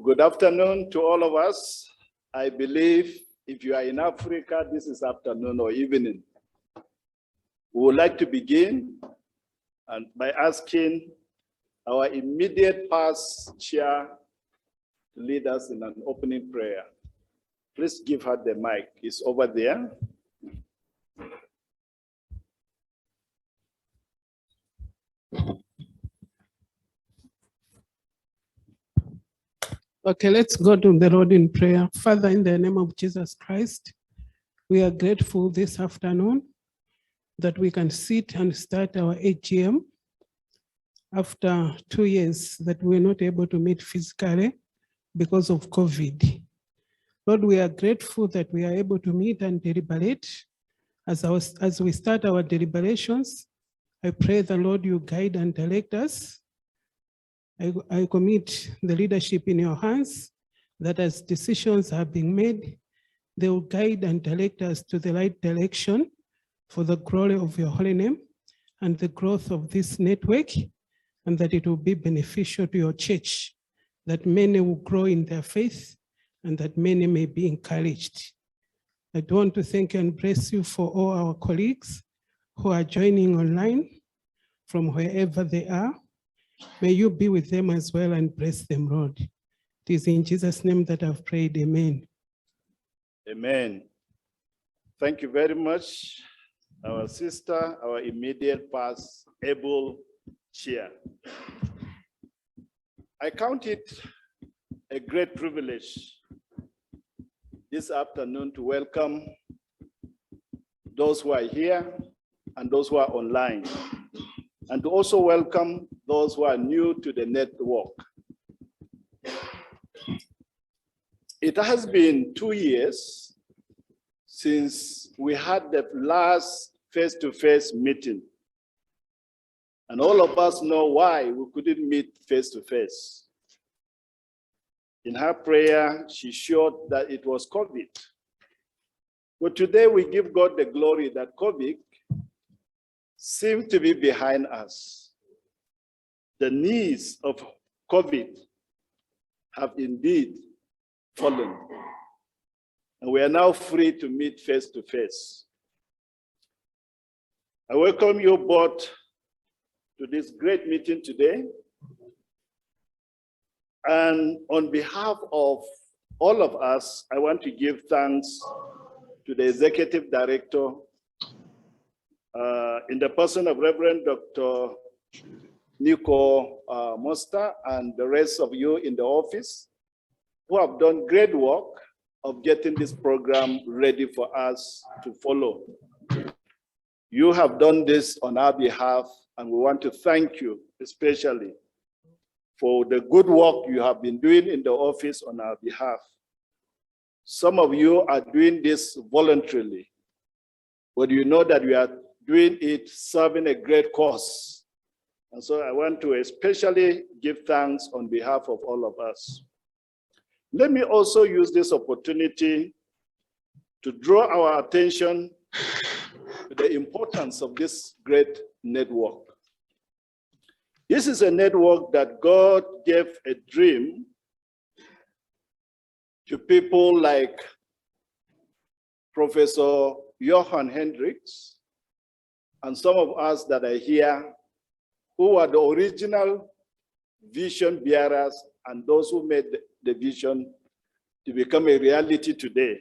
Good afternoon to all of us. I believe if you are in Africa, this is afternoon or evening. We would like to begin by asking our immediate past chair to lead us in an opening prayer. Please give her the mic. It's over there. Okay, let's go to the Lord in prayer. Father, in the name of Jesus Christ, we are grateful this afternoon that we can sit and start our AGM after 2 years that we're not able to meet physically because of COVID. Lord, we are grateful that we are able to meet and deliberate. As we start our deliberations, I pray the Lord you guide and direct us. I commit the leadership in your hands, that as decisions have been made, they will guide and direct us to the right direction for the glory of your holy name and the growth of this network, and that it will be beneficial to your church, that many will grow in their faith and that many may be encouraged. I want to thank you and bless you for all our colleagues who are joining online from wherever they are. May you be with them as well and bless them, Lord. It is in Jesus' name that I've prayed, amen. Amen. Thank you very much, our sister, our immediate past able chair. I count it a great privilege this afternoon to welcome those who are here and those who are online, and to also welcome those who are new to the network. It has been 2 years since we had the last face-to-face meeting. And all of us know why we couldn't meet face-to-face. In her prayer, she showed that it was COVID. But today we give God the glory that COVID seems to be behind us. The needs of COVID have indeed fallen. And we are now free to meet face to face. I welcome you both to this great meeting today. And on behalf of all of us, I want to give thanks to the Executive Director in the person of Reverend Dr. Nico Mosta and the rest of you in the office who have done great work of getting this program ready for us to follow. You have done this on our behalf, and we want to thank you especially for the good work you have been doing in the office on our behalf. Some of you are doing this voluntarily, but you know that we are doing it serving a great cause. And so I want to especially give thanks on behalf of all of us. Let me also use this opportunity to draw our attention to the importance of this great network. This is a network that God gave a dream to people like Professor Johan Hendricks and some of us that are here who are the original vision bearers and those who made the vision to become a reality today.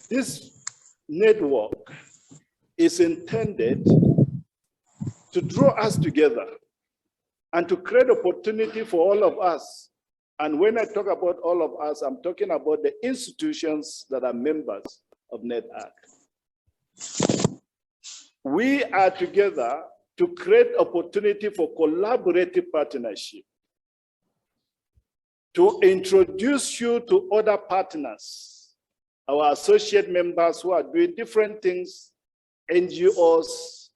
This network is intended to draw us together and to create opportunity for all of us. And when I talk about all of us, I'm talking about the institutions that are members of NetACT. We are together to create opportunity for collaborative partnership, to introduce you to other partners, our associate members who are doing different things, NGOs,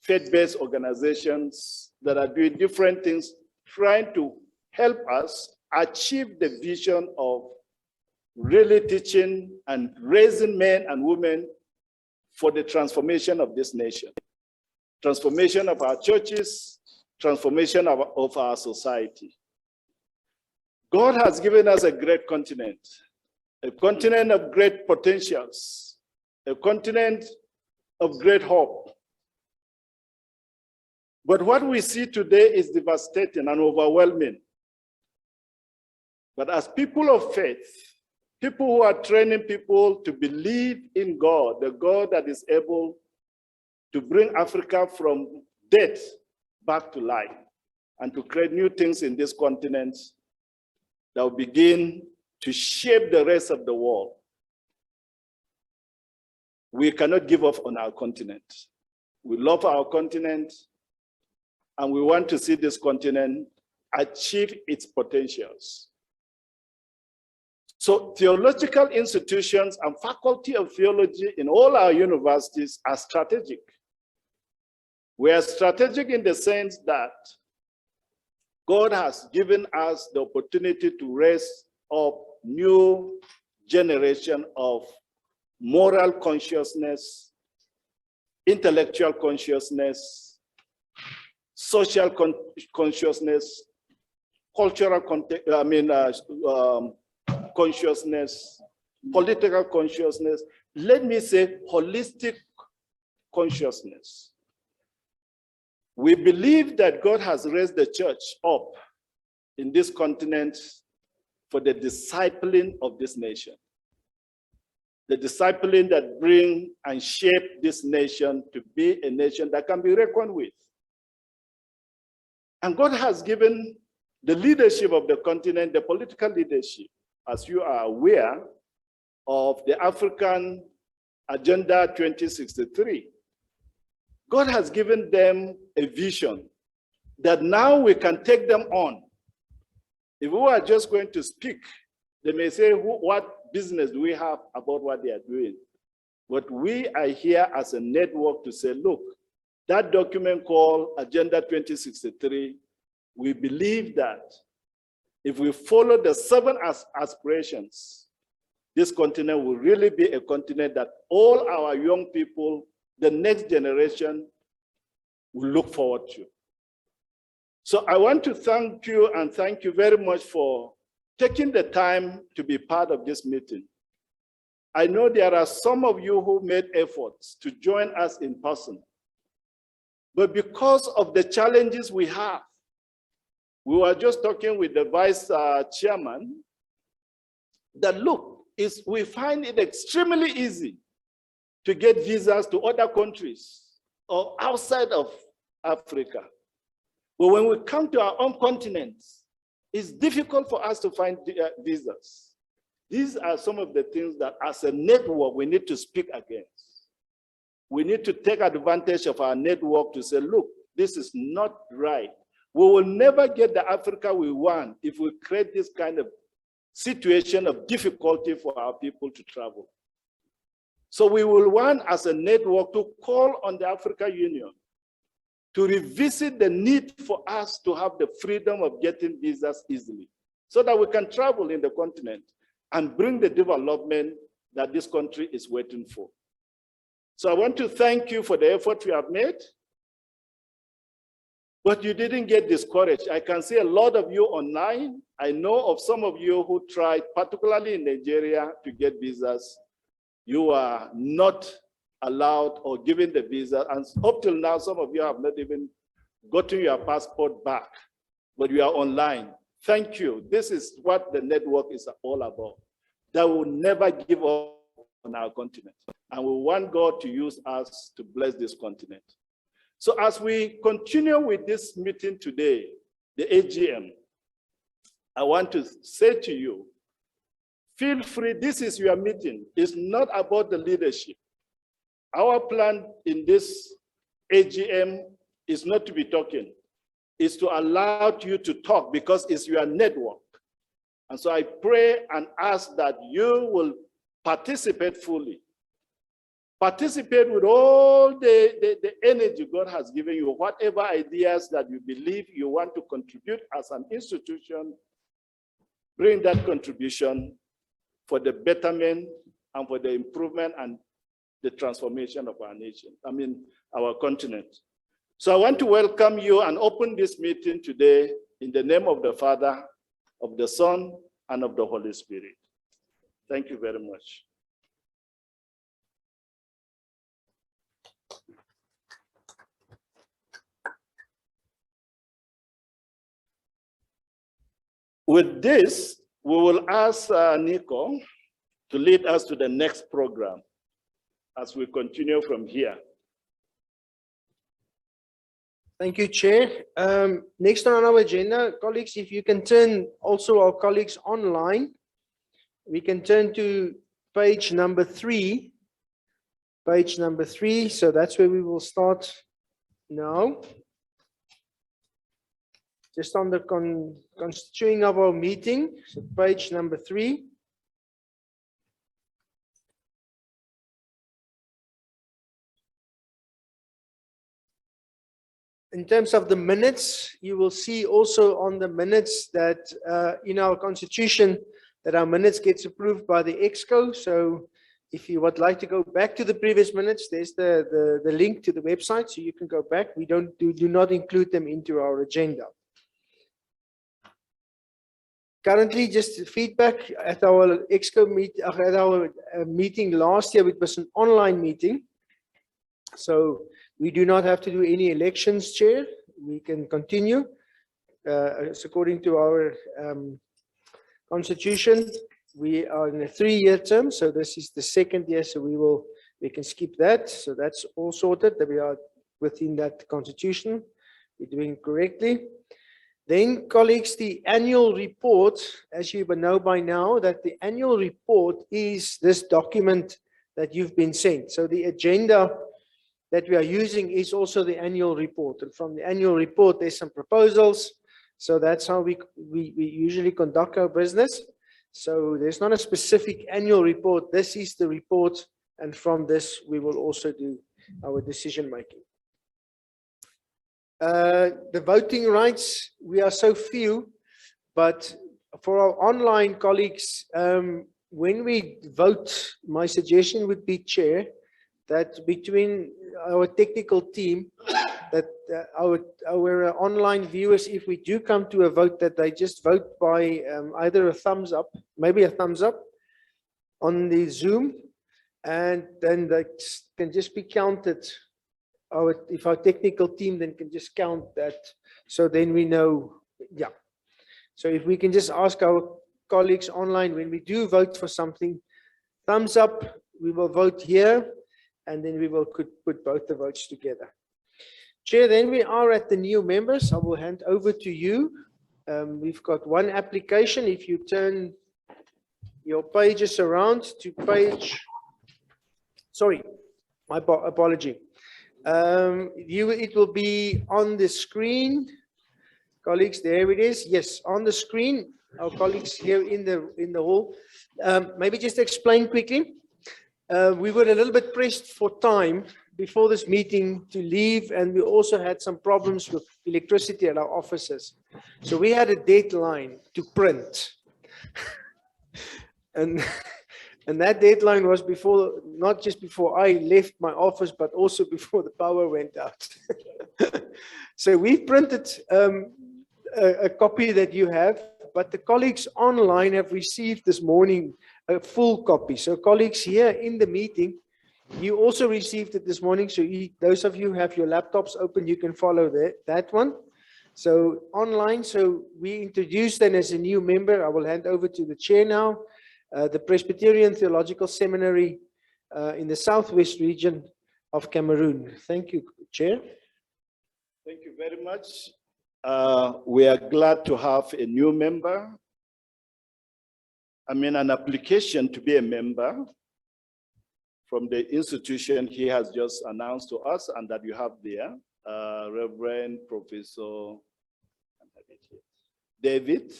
faith-based organizations that are doing different things, trying to help us achieve the vision of really teaching and raising men and women for the transformation of this nation, transformation of our churches, transformation of our society. God has given us a great continent of great potentials, a continent of great hope. But what we see today is devastating and overwhelming. But as people of faith, people who are training people to believe in God, the God that is able to bring Africa from death back to life and to create new things in this continent that will begin to shape the rest of the world. We cannot give up on our continent. We love our continent, and we want to see this continent achieve its potentials. So theological institutions and faculty of theology in all our universities are strategic. We are strategic in the sense that God has given us the opportunity to raise up new generation of moral consciousness, intellectual consciousness, social consciousness, cultural consciousness, political consciousness, let me say holistic consciousness. We believe that God has raised the church up in this continent for the discipling of this nation. The discipling that bring and shape this nation to be a nation that can be reckoned with. And God has given the leadership of the continent, the political leadership, as you are aware of the African Agenda 2063. God has given them a vision that now we can take them on. If we are just going to speak, they may say, what business do we have about what they are doing? But we are here as a network to say, look, that document called Agenda 2063, we believe that if we follow the 7 aspirations, this continent will really be a continent that all our young people, the next generation, will look forward to. So I want to thank you, and thank you very much for taking the time to be part of this meeting. I know there are some of you who made efforts to join us in person, but because of the challenges we have, we were just talking with the vice chairman that look, we find it extremely easy to get visas to other countries or outside of Africa. But when we come to our own continent, it's difficult for us to find visas. These are some of the things that as a network, we need to speak against. We need to take advantage of our network to say, look, this is not right. We will never get the Africa we want if we create this kind of situation of difficulty for our people to travel. So we will want as a network to call on the African Union to revisit the need for us to have the freedom of getting visas easily so that we can travel in the continent and bring the development that this country is waiting for. So I want to thank you for the effort you have made, but you didn't get discouraged. I can see a lot of you online. I know of some of you who tried, particularly in Nigeria, to get visas. You are not allowed or given the visa, and up till now, some of you have not even gotten your passport back, but you are online. Thank you. This is what the network is all about. That will never give up on our continent, and we want God to use us to bless this continent. So as we continue with this meeting today, the AGM, I want to say to you, feel free, this is your meeting. It's not about the leadership. Our plan in this AGM is not to be talking. It's to allow you to talk because it's your network. And so I pray and ask that you will participate fully. Participate with all the energy God has given you, whatever ideas that you believe you want to contribute as an institution, bring that contribution for the betterment and for the improvement and the transformation of our nation, our continent. So I want to welcome you and open this meeting today in the name of the Father, of the Son, and of the Holy Spirit. Thank you very much. With this, we will ask Nico to lead us to the next program as we continue from here. Thank you, Chair. Next on our agenda, colleagues, if you can turn also our colleagues online, we can turn to page number 3. Page number 3, so that's where we will start now. Just on the constituting of our meeting, so page number 3. In terms of the minutes, you will see also on the minutes that in our constitution that our minutes gets approved by the EXCO. So if you would like to go back to the previous minutes, there's the link to the website, so you can go back. We do not include them into our agenda. Currently, just feedback at our EXCO meeting last year, it was an online meeting. So we do not have to do any elections, Chair. We can continue. It's according to our constitution. We are in a 3-year term, so this is the 2nd year, so we can skip that. So that's all sorted, that we are within that constitution. We're doing correctly. Then, colleagues, the annual report, as you know by now, that the annual report is this document that you've been sent. So the agenda that we are using is also the annual report. And from the annual report, there's some proposals. So that's how we usually conduct our business. So there's not a specific annual report. This is the report. And from this, we will also do our decision making. The voting rights, we are so few, but for our online colleagues, when we vote, my suggestion would be, Chair, that between our technical team, that our online viewers, if we do come to a vote, that they just vote by either a thumbs up, maybe a thumbs up on the Zoom, and then they can just be counted. If our technical team then can just count that, so then we know, yeah. So if we can just ask our colleagues online, when we do vote for something, thumbs up, we will vote here, and then we will put both the votes together. Chair, then we are at the new members. I will hand over to you. We've got one application. If you turn your pages around to page, sorry, my apology. It will be on the screen, colleagues. There it is. Yes, on the screen. Our colleagues here in the hall. Maybe just explain quickly. We were a little bit pressed for time before this meeting to leave, and we also had some problems with electricity at our offices. So we had a deadline to print, and that deadline was before, not just before I left my office, but also before the power went out. So we printed a copy that you have, but the colleagues online have received this morning a full copy. So colleagues here in the meeting, you also received it this morning. So those of you who have your laptops open, you can follow that one. So online, so we introduced them as a new member. I will hand over to the chair now. The Presbyterian Theological Seminary in the Southwest region of Cameroon. Thank you, Chair. Thank you very much. We are glad to have a new member. I mean, an application to be a member from the institution he has just announced to us and that you have there, Reverend Professor David,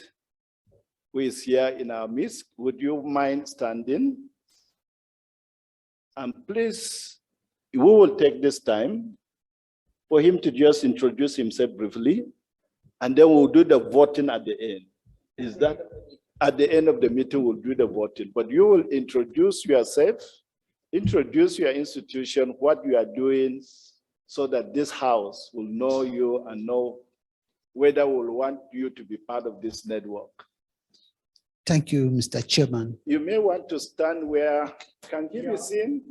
who is here in our midst. Would you mind standing? And please, we will take this time for him to just introduce himself briefly, and then we'll do the voting at the end. Is that at the end of the meeting, we'll do the voting, but you will introduce yourself, introduce your institution, what you are doing, so that this house will know you and know whether we'll want you to be part of this network. Thank you, Mr. Chairman. You may want to stand where, can you be seen?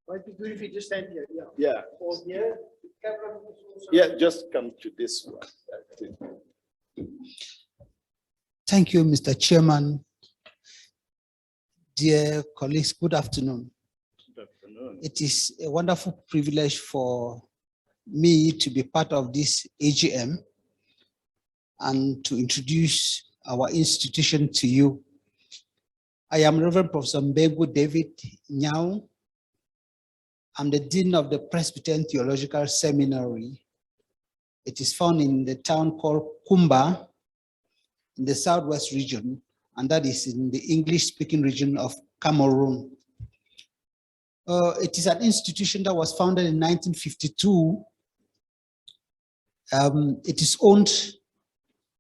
Might be good if you just stand here, yeah. Yeah, Or here, the camera is also. yeah, just come to this one. That's it. Thank you, Mr. Chairman. Dear colleagues, good afternoon. Good afternoon. It is a wonderful privilege for me to be part of this AGM and to introduce our institution to you. I am Reverend Professor Mbegu David Nyao. I'm the Dean of the Presbyterian Theological Seminary. It is found in the town called Kumba in the Southwest region, and that is in the English-speaking region of Cameroon. It is an institution that was founded in 1952. It is owned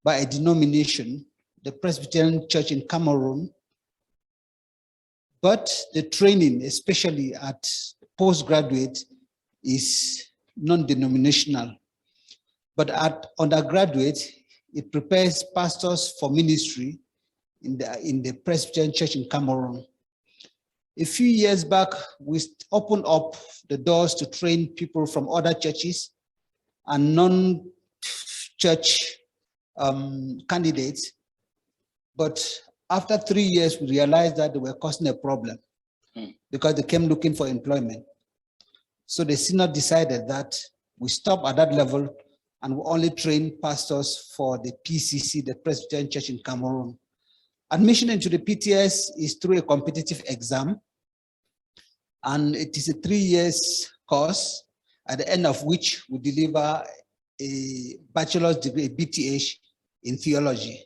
by a denomination, the Presbyterian Church in Cameroon, but the training, especially at postgraduate, is non-denominational. But at undergraduate, it prepares pastors for ministry in the Presbyterian Church in Cameroon. A few years back, we opened up the doors to train people from other churches and non-church candidates. But after 3 years, we realized that they were causing a problem because they came looking for employment. So the synod decided that we stop at that level and we only train pastors for the PCC, the Presbyterian Church in Cameroon. Admission into the PTS is through a competitive exam, and it is a 3 years course, at the end of which we deliver a bachelor's degree, a BTH in theology.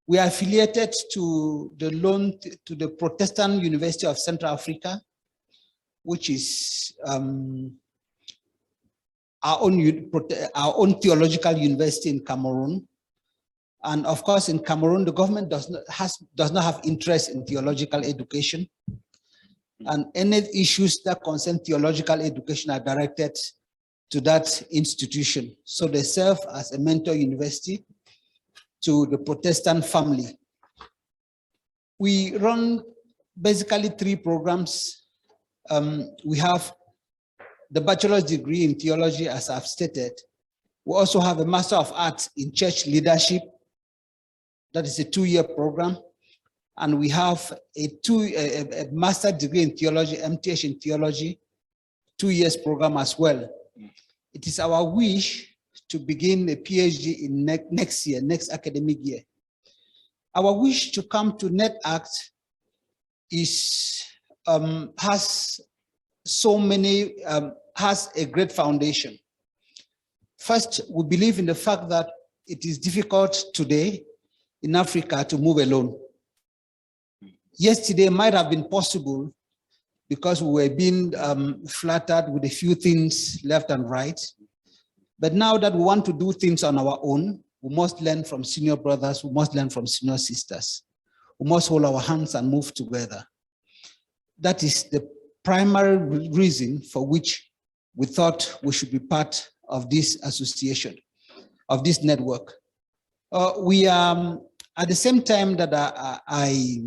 We are affiliated to the Protestant University of Central Africa, which is our own theological university in Cameroon. And of course, in Cameroon, the government does not have interest in theological education. And any issues that concern theological education are directed to that institution. So they serve as a mentor university to the Protestant family. We run basically 3 programs. We have the bachelor's degree in theology, as I've stated. We also have a Master of Arts in Church Leadership. That is a 2-year program. And we have a master's degree in theology, MTH in theology, 2 years program as well. It is our wish to begin a PhD in next year, next academic year. Our wish to come to NetACT has a great foundation. First, we believe in the fact that it is difficult today in Africa to move alone. Yesterday might have been possible because we were being flattered with a few things left and right. But now that we want to do things on our own, we must learn from senior brothers, we must learn from senior sisters. We must hold our hands and move together. That is the primary reason for which we thought we should be part of this association, of this network. We at the same time that I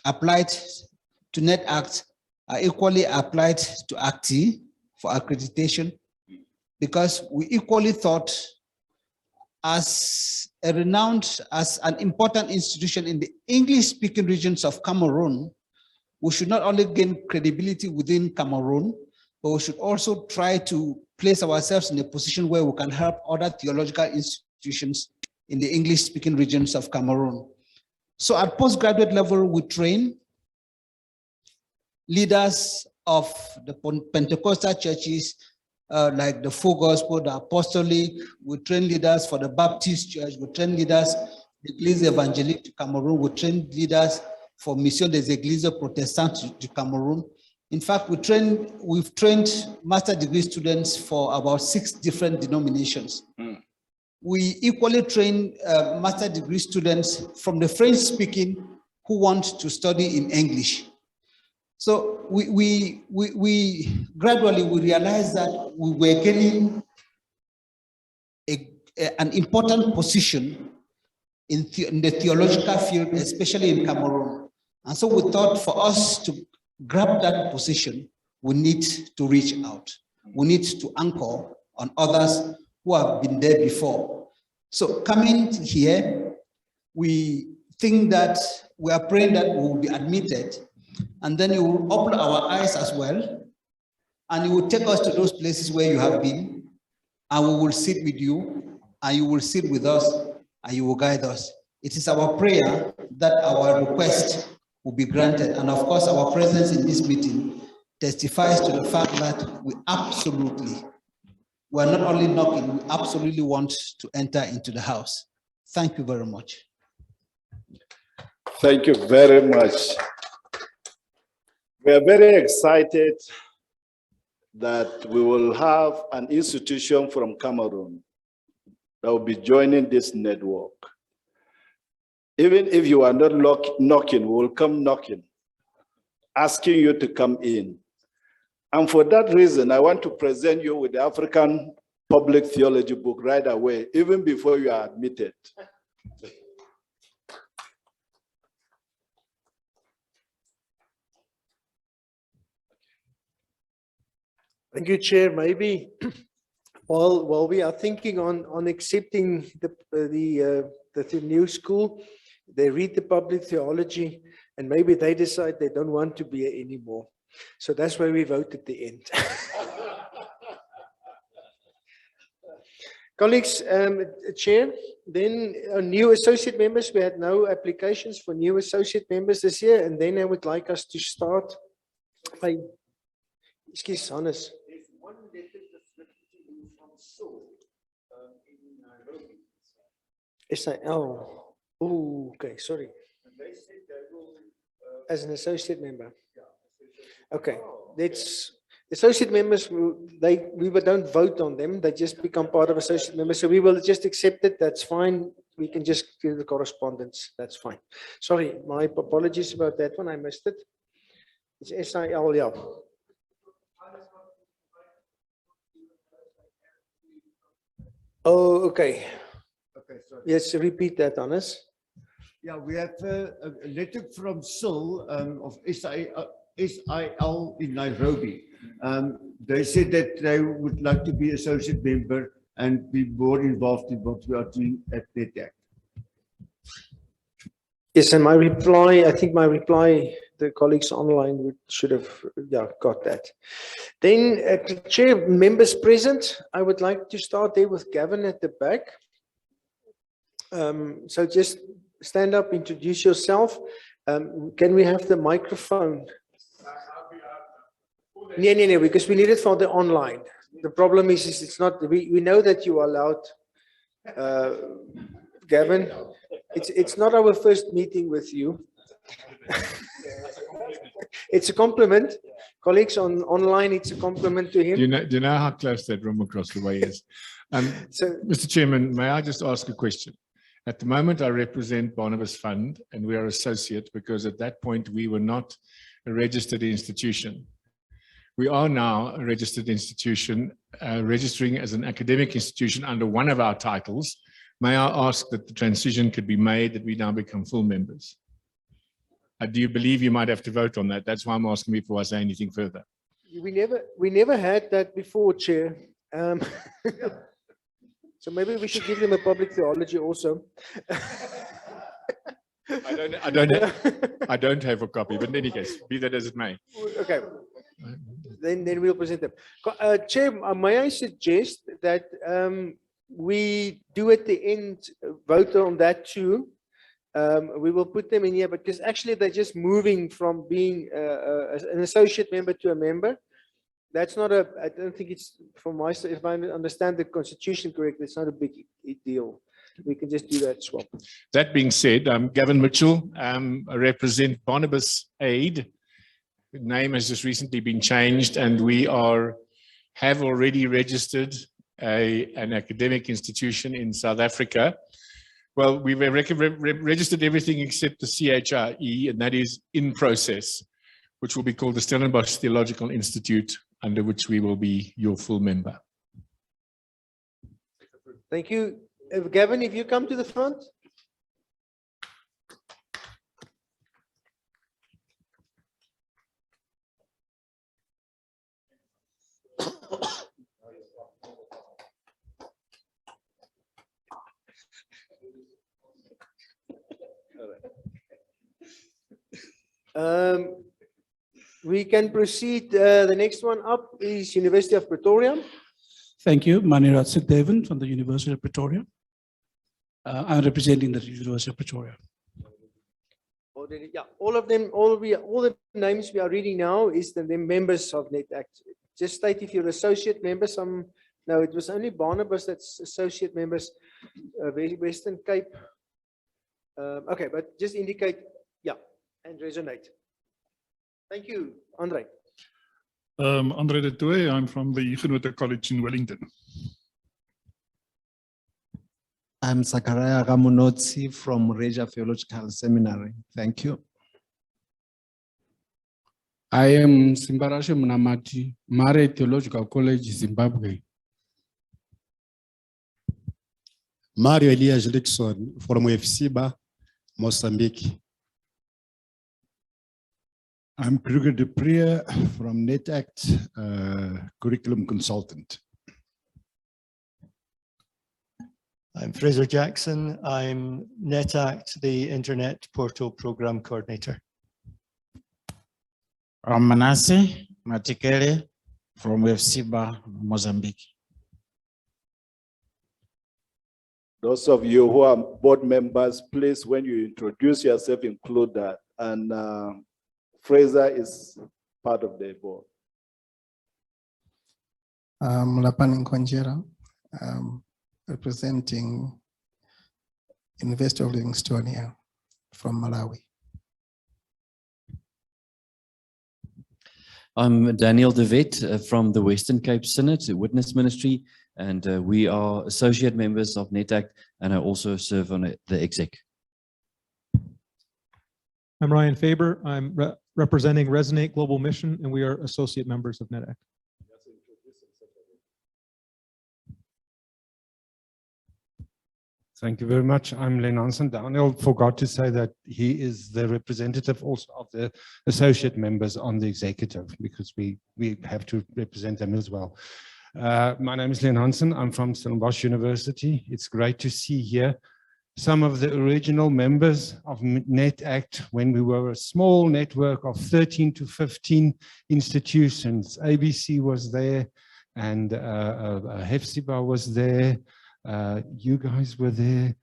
applied to NetACT, I equally applied to ACTI for accreditation, because we equally thought as an important institution in the English-speaking regions of Cameroon, we should not only gain credibility within Cameroon, but we should also try to place ourselves in a position where we can help other theological institutions in the English-speaking regions of Cameroon. So at postgraduate level, we train leaders of the Pentecostal churches, like the Full Gospel, the Apostolic. We train leaders for the Baptist Church. We train leaders, the Église Évangélique to Cameroon. We train leaders for Mission des Églises Protestantes to Cameroon. In fact, we've trained master degree students for about 6 different denominations. We equally train master degree students from the French-speaking who want to study in English. So we gradually realized that we were getting an important position in the theological field, especially in Cameroon. And so we thought for us to grab that position, we need to reach out. We need to anchor on others who have been there before. So coming here, we think that we are praying that we will be admitted, and then you will open our eyes as well, and you will take us to those places where you have been, and we will sit with you, and you will sit with us, and you will guide us. It is our prayer that our request will be granted. And of course, our presence in this meeting testifies to the fact that we are not only knocking, we absolutely want to enter into the house. Thank you very much. Thank you very much. We are very excited that we will have an institution from Cameroon that will be joining this network. Even if you are not knocking, we will come knocking, asking you to come in. And for that reason, I want to present you with the African Public Theology book right away, even before you are admitted. Thank you, Chair. Maybe while we are thinking on accepting the new school, they read the public theology, and maybe they decide they don't want to be here anymore. So that's why we vote at the end. Colleagues, Chair, then new associate members. We had no applications for new associate members this year, and then I would like us to start by, excuse Hannes. There's one letter that's written to you from Saul in Nairobi. SIL. Oh, okay, sorry. And they said they will. As an associate member. Yeah, Okay, that's associate members. We don't vote on them. They just become part of associate members. So we will just accept it. That's fine. We can just do the correspondence. That's fine. Sorry, my apologies about that one. I missed it. It's SIL, yeah. Oh, okay. Okay, sorry. Yes, repeat that, Hannes. Yeah, we have a letter from Saul of SIL in Nairobi. They said that they would like to be associate member and be more involved in what we are doing at NetACT. Yes, and my reply, I think my reply, the colleagues online should have got that. Then, Chair, members present, I would like to start there with Gavin at the back. So just stand up, introduce yourself. Can we have the microphone? No, because we need it for the online. The problem is it's not, we know that you are allowed, Gavin. It's not our first meeting with you. It's a compliment. Colleagues online, it's a compliment to him. Do you know how close that room across the way is? So, Mr. Chairman, may I just ask a question? At the moment, I represent Barnabas Fund, and we are associate because at that point we were not a registered institution. We are now a registered institution, registering as an academic institution under one of our titles. May I ask that the transition could be made, that we now become full members? Do you believe you might have to vote on that? That's why I'm asking before I say anything further. we never had that before, Chair. So maybe we should give them a public theology also. I don't have a copy, but in any case, be that as it may. Okay. Then we'll present them. Chair, may I suggest that we do at the end vote on that too. We will put them in here because actually they're just moving from being an associate member to a member. That's not a, I don't think it's, from my side, if I understand the constitution correctly, it's not a big deal. We can just do that swap. That being said, I'm Gavin Mitchell. I represent Barnabas Aid. The name has just recently been changed, and we have already registered an academic institution in South Africa. Well, we've registered everything except the CHRE, and that is in process, which will be called the Stellenbosch Theological Institute, under which we will be your full member. Thank you. Gavin, if you come to the front. We can proceed. The next one up is University of Pretoria. Thank you. Manirat Sukdevan from the University of Pretoria. I'm representing the University of Pretoria. Already, yeah, all of them, all the names we are reading now is the members of NetACT. Just state if you're associate members. No, it was only Barnabas that's associate members. Western Cape. Okay, but just indicate, yeah, and resonate. Thank you, Andre. Andre de Tooy, I'm from the Huguenot College in Wellington. I'm Zachariah Ramunotsi from Regia Theological Seminary. Thank you. I am Simbarashe Munamati, Mare Theological College, Zimbabwe. Mario Elias Dixon from FCBA, Mozambique. I'm Kruger Dupree from NetACT, curriculum consultant. I'm Fraser Jackson. I'm NetACT, the Internet Portal Program Coordinator. I'm Manasseh Matikele from FCBA, Mozambique. Those of you who are board members, please, when you introduce yourself, include that. And Fraser is part of the board. Lapani Nkonjera, representing University of Livingstone from Malawi. I'm Daniel De Wet from the Western Cape Synod Witness Ministry, and we are associate members of NetACT, and I also serve on the exec. I'm Ryan Faber. I'm representing Resonate Global Mission, and we are associate members of NetACT. Thank you very much. I'm Len Hansen. Daniel forgot to say that he is the representative also of the associate members on the executive, because we have to represent them as well. My name is Len Hansen. I'm from Stellenbosch University. It's great to see here some of the original members of NetACT when we were a small network of 13 to 15 institutions. ABC was there, and Hefziba was there. You guys were there.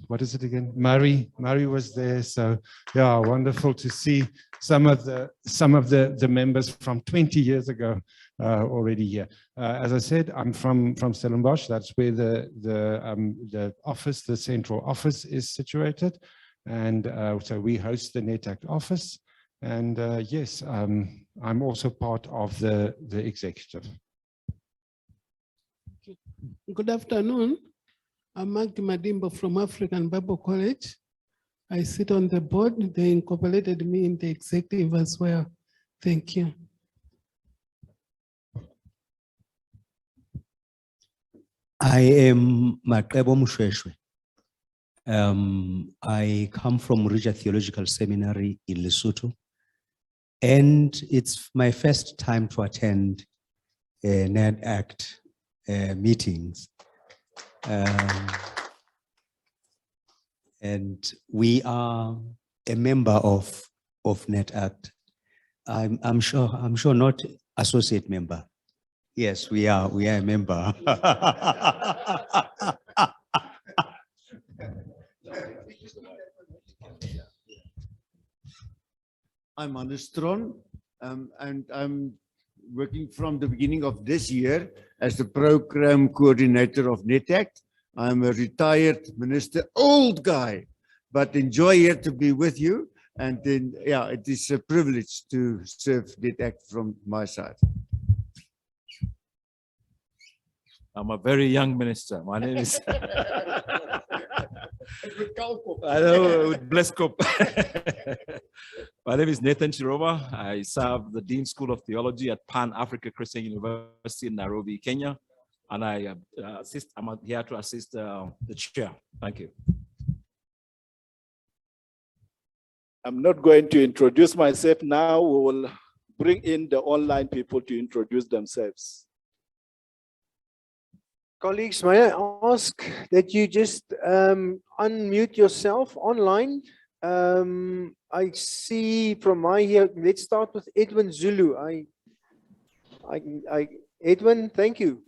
What is it again? Murray was there. So yeah, wonderful to see some of the members from 20 years ago already here. As I said, I'm from Stellenbosch. That's where the office, the central office, is situated, and so we host the NetACT office. And yes, I'm also part of the executive. Good afternoon. I'm Magdi Madimbo from African Bible College. I sit on the board. They incorporated me in the executive as well. Thank you. I am Maqebo Mushweshwe. I come from Regia Theological Seminary in Lesotho, and it's my first time to attend NetACT meetings. And we are a member of NetACT. I'm sure not associate member. Yes, we are a member. I'm Anastron, and I'm working from the beginning of this year as the program coordinator of NetACT. I'm a retired minister, old guy, but enjoy here to be with you. And then, yeah, it is a privilege to serve NetACT from my side. I'm a very young minister. My name is My name is Nathan Chiroma. I serve the Dean School of Theology at Pan Africa Christian University in Nairobi, Kenya. And I'm here to assist the chair. Thank you. I'm not going to introduce myself now. We will bring in the online people to introduce themselves. Colleagues, may I ask that you just unmute yourself online I see from my here, let's start with Edwin Zulu. Edwin, thank you.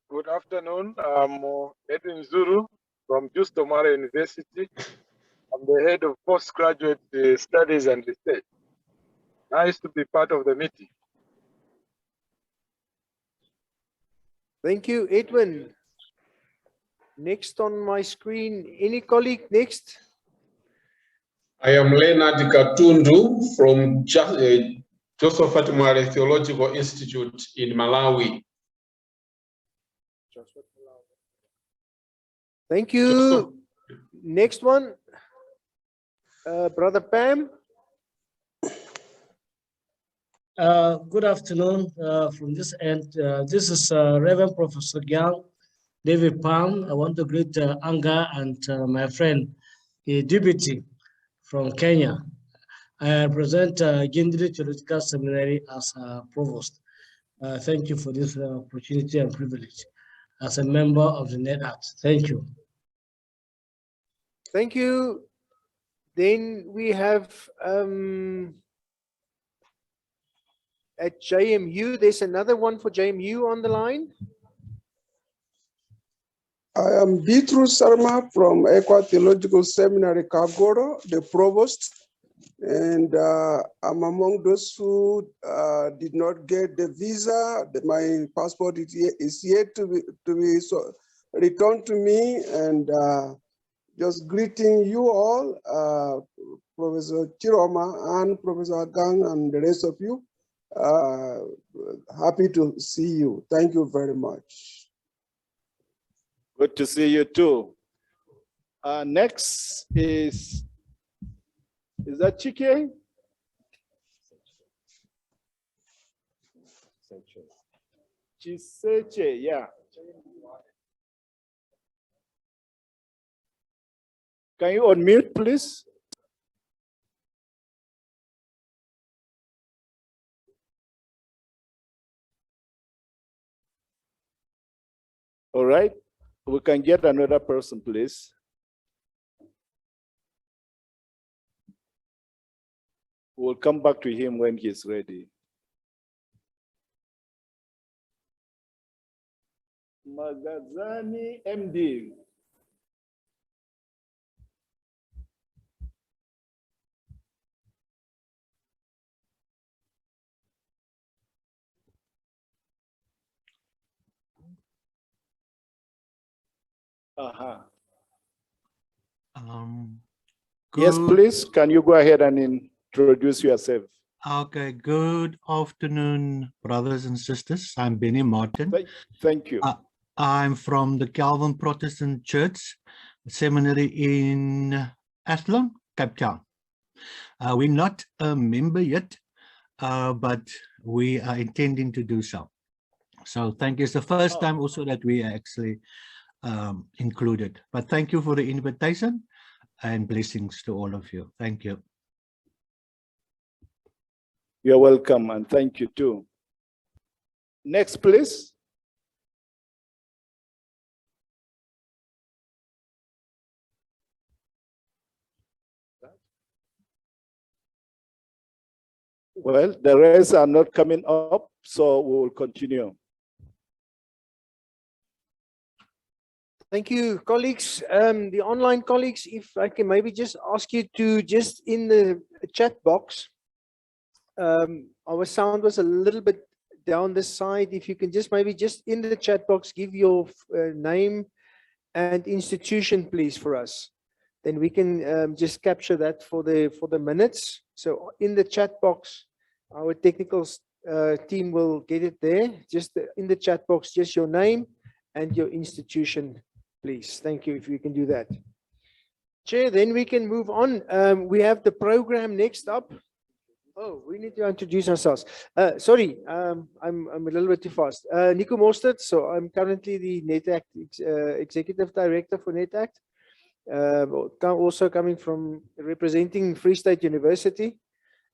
Good afternoon. I'm Edwin Zuru from Justomara University. I'm the head of postgraduate studies and research. Nice to be part of the meeting. Thank you, Edwin. Next on my screen, any colleague next? I am Leonard Katundu from Joseph Fatimare Theological Institute in Malawi. Thank you. Next one, Brother Pam. Good afternoon from this end. This is Reverend Professor Gyang David Palm. I want to greet Anga and my friend, Deputy from Kenya. I represent Gindri Theological Seminary as Provost. Thank you for this opportunity and privilege as a member of the NetACT. Thank you. Thank you. Then we have at JMU, there's another one for JMU on the line. I am Bitrus Sarma from Equa Theological Seminary, Kagoro, the provost, and I'm among those who did not get the visa. My passport is yet to be returned to me, and just greeting you all, Professor Chiroma and Professor Gang and the rest of you. Happy to see you. Thank you very much. Good to see you too. Next is that Chike? Chiseche, yeah. Can you unmute, please? All right. We can get another person, please. We'll come back to him when he's ready. Magazani MD. Yes, please. Can you go ahead and introduce yourself? Okay, good afternoon, brothers and sisters. I'm Benny Martin. Thank you. I'm from the Calvin Protestant Church Seminary in Athlone, Cape Town. We're not a member yet, but we are intending to do so. So thank you. It's the first time also that we are actually included. But thank you for the invitation and blessings to all of you. Thank you. You're welcome, and thank you too. Next, please. Well, the rest are not coming up, so we will continue. Thank you, colleagues. The online colleagues, if I can maybe just ask you to just in the chat box, our sound was a little bit down this side. If you can just maybe just in the chat box, give your name and institution, please, for us. Then we can just capture that for the minutes. So in the chat box, our technical team will get it there. Just in the chat box, just your name and your institution, please. Thank you if you can do that. Chair, then we can move on. We have the program next up. Oh, we need to introduce ourselves. Sorry, I'm a little bit too fast. Nico Mostert, so I'm currently the NetACT Executive Director for NetACT. Also coming from representing Free State University,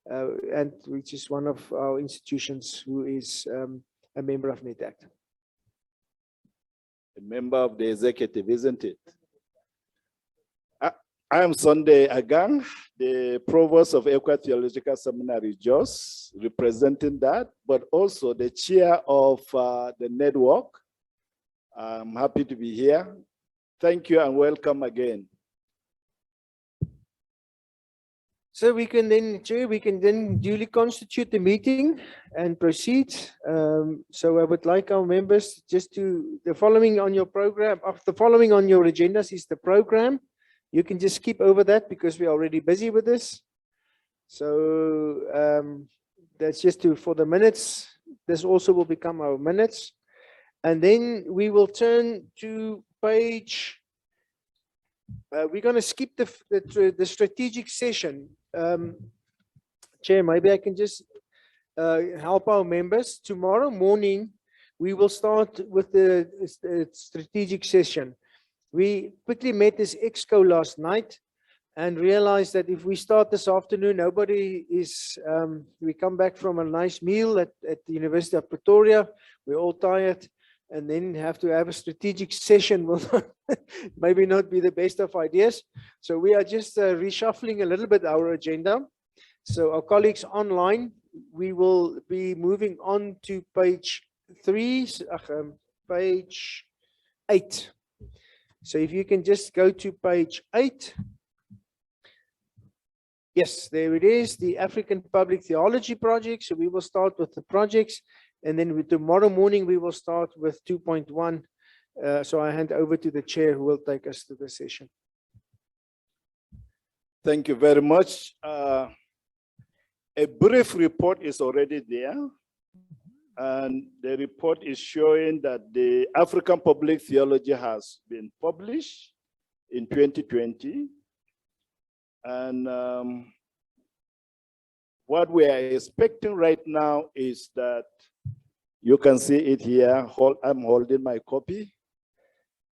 and which is one of our institutions who is a member of NetACT. A member of the executive, isn't it? I am Sunday Agang, the provost of Ekwa Theological Seminary, Jos, representing that, but also the chair of the network. I'm happy to be here. Thank you and welcome again. So we can then, Chair, we can then duly constitute the meeting and proceed. So I would like our members just to, the following on your program, the following on your agendas is the program. You can just skip over that because we're already busy with this. So that's just for the minutes. This also will become our minutes. And then we will turn to page, we're going to skip the strategic session. Chair, maybe I can just help our members. Tomorrow morning, we will start with the strategic session. We quickly met this exco last night and realized that if we start this afternoon, nobody is, we come back from a nice meal at the University of Pretoria. We're all tired and then have to have a strategic session will maybe not be the best of ideas. So we are just reshuffling a little bit our agenda. So our colleagues online, we will be moving on to page 8. So if you can just go to page 8. Yes, there it is, the African Public Theology Project. So we will start with the projects. And then tomorrow morning, we will start with 2.1. So I hand over to the chair who will take us to the session. Thank you very much. A brief report is already there. And the report is showing that the African Public Theology has been published in 2020. And what we are expecting right now is that you can see it here. I'm holding my copy.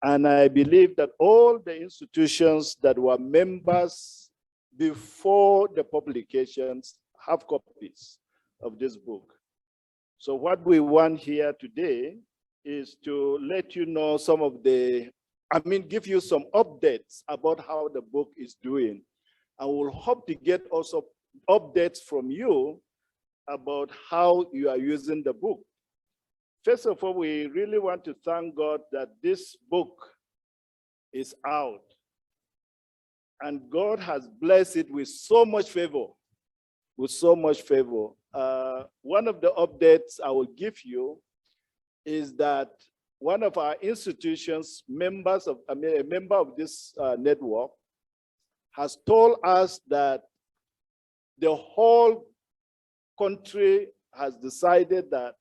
And I believe that all the institutions that were members before the publications have copies of this book. So what we want here today is to let you know some of the, give you some updates about how the book is doing. And we'll hope to get also updates from you about how you are using the book. First of all, we really want to thank God that this book is out. And God has blessed it with so much favor, one of the updates I will give you is that one of our institutions, a member of this network, has told us that the whole country has decided that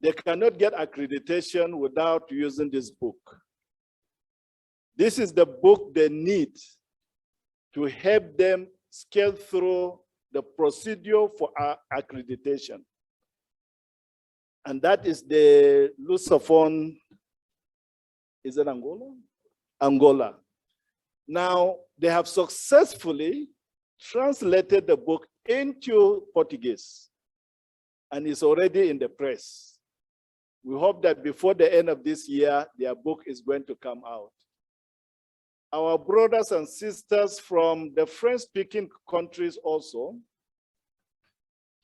they cannot get accreditation without using this book. This is the book they need to help them scale through the procedure for accreditation. And that is the Lusophone, is it Angola? Angola. Now, they have successfully translated the book into Portuguese, and it's already in the press. We hope that before the end of this year, their book is going to come out. Our brothers and sisters from the French-speaking countries also,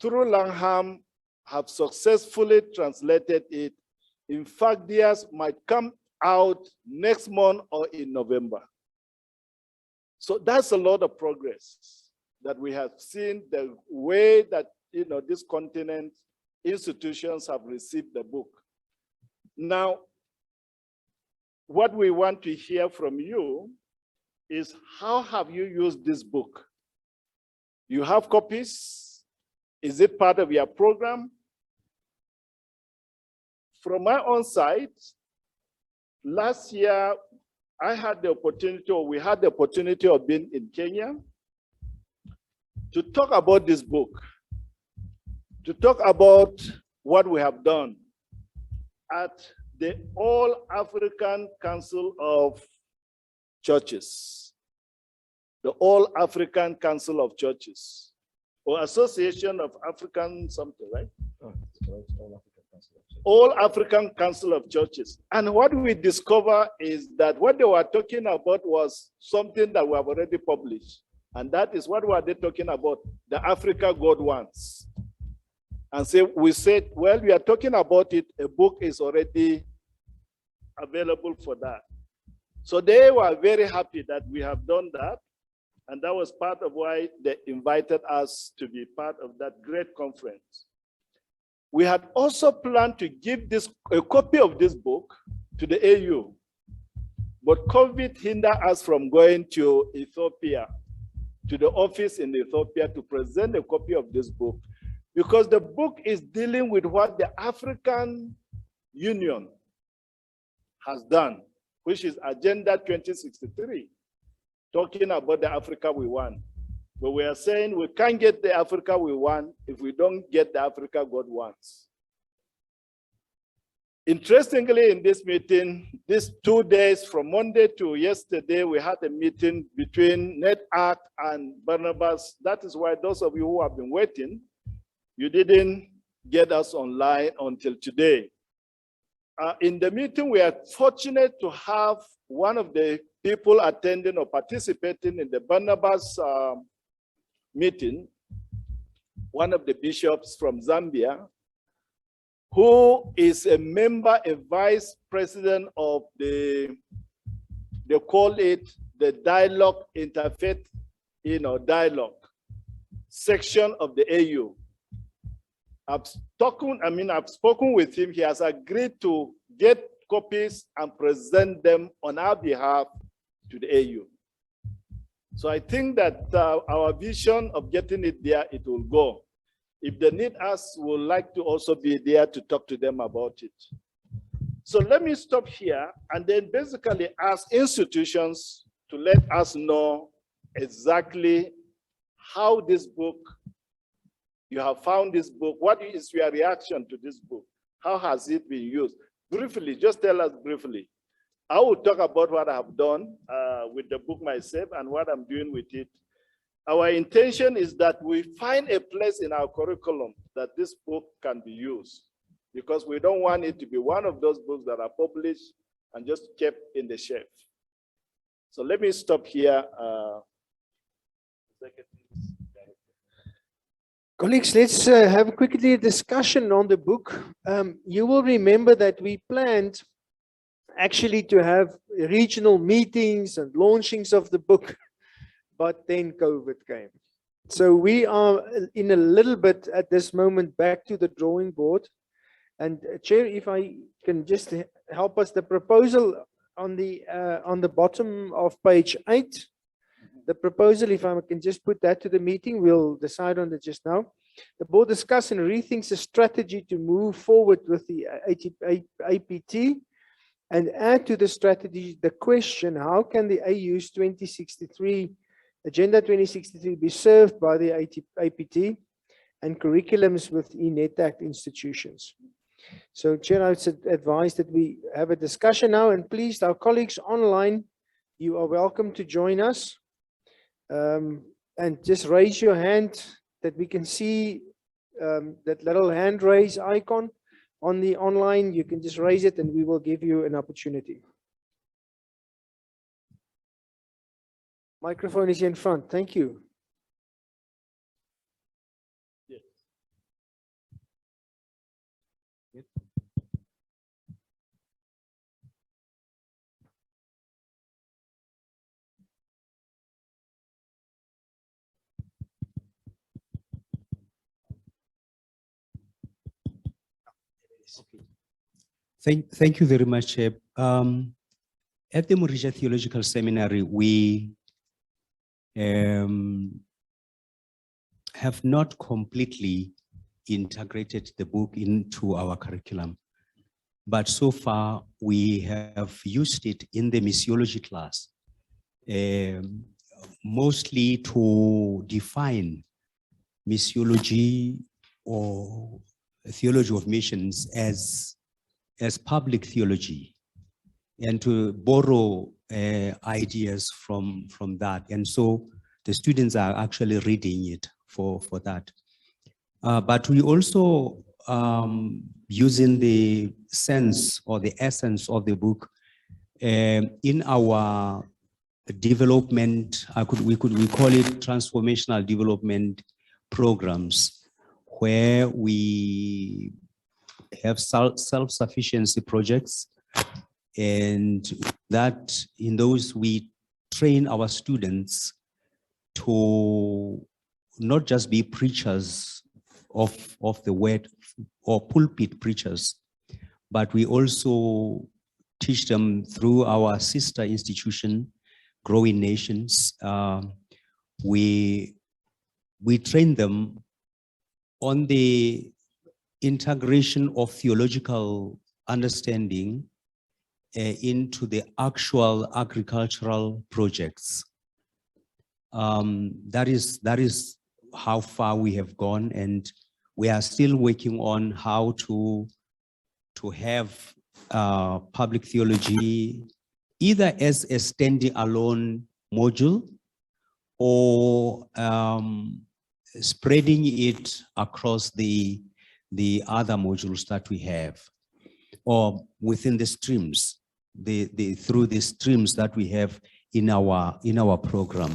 through Langham, have successfully translated it. In fact, theirs might come out next month or in November. So that's a lot of progress that we have seen, the way that this continent institutions have received the book. Now, what we want to hear from you is how have you used this book? You have copies? Is it part of your program? From my own side, last year, I had the opportunity, or we had the opportunity of being in Kenya to talk about this book, to talk about what we have done at the All African Council of Churches, the All African Council of Churches, or Association of African something, right? Oh, All African Council of Churches. And what we discover is that what they were talking about was something that we have already published. And that is what were they talking about? The Africa God wants. And so we said, well, we are talking about it. A book is already available for that. So they were very happy that we have done that. And that was part of why they invited us to be part of that great conference. We had also planned to give a copy of this book to the AU, but COVID hindered us from going to Ethiopia, to the office in Ethiopia to present a copy of this book, because the book is dealing with what the African Union has done, which is Agenda 2063, talking about the Africa we want. But we are saying we can't get the Africa we want if we don't get the Africa God wants. Interestingly, in this meeting, these 2 days from Monday to yesterday, we had a meeting between NetACT and Barnabas. That is why those of you who have been waiting, you didn't get us online until today. In the meeting, we are fortunate to have one of the people attending or participating in the Barnabas meeting, one of the bishops from Zambia, who is a member, a vice president of they call it the dialogue interfaith, dialogue section of the AU. I've spoken with him. He has agreed to get copies and present them on our behalf to the AU. So I think that our vision of getting it there, it will go. If they need us, we would like to also be there to talk to them about it. So let me stop here and then basically ask institutions to let us know exactly how this book, you have found this book, what is your reaction to this book? How has it been used? Briefly, just tell us briefly. I will talk about what I have done with the book myself and what I'm doing with it. Our intention is that we find a place in our curriculum that this book can be used, because we don't want it to be one of those books that are published and just kept in the shelf. So let me stop here. Colleagues, let's have quickly a discussion on the book. You will remember that we planned actually to have regional meetings and launchings of the book, but then COVID came. So we are in a little bit at this moment back to the drawing board. And Chair, if I can just help us, the proposal on the bottom of page 8, the proposal, if I can just put that to the meeting, we'll decide on it just now. The board discuss and rethinks a strategy to move forward with the APT and add to the strategy the question, how can the AU's 2063, Agenda 2063 be served by the APT and curriculums within NetACT institutions? So Chair, I would advise that we have a discussion now, and please, our colleagues online, you are welcome to join us. And just raise your hand that we can see that little hand raise icon on the online. You can just raise it and we will give you an opportunity. Microphone is in front. Thank you. Thank you very much, Chair. At the Mauritius Theological Seminary, we have not completely integrated the book into our curriculum, but so far we have used it in the missiology class, mostly to define missiology or theology of missions as public theology, and to borrow ideas from that. And so the students are actually reading it for that. But we also using the sense or the essence of the book in our development, we call it transformational development programs, where we have self-sufficiency projects, and that in those we train our students to not just be preachers of the word or pulpit preachers, but we also teach them through our sister institution, Growing Nations. We train them on the integration of theological understanding into the actual agricultural projects. That is how far we have gone, and we are still working on how to have public theology either as a standing alone module or spreading it across the other modules that we have, or within the streams, through the streams that we have in our program.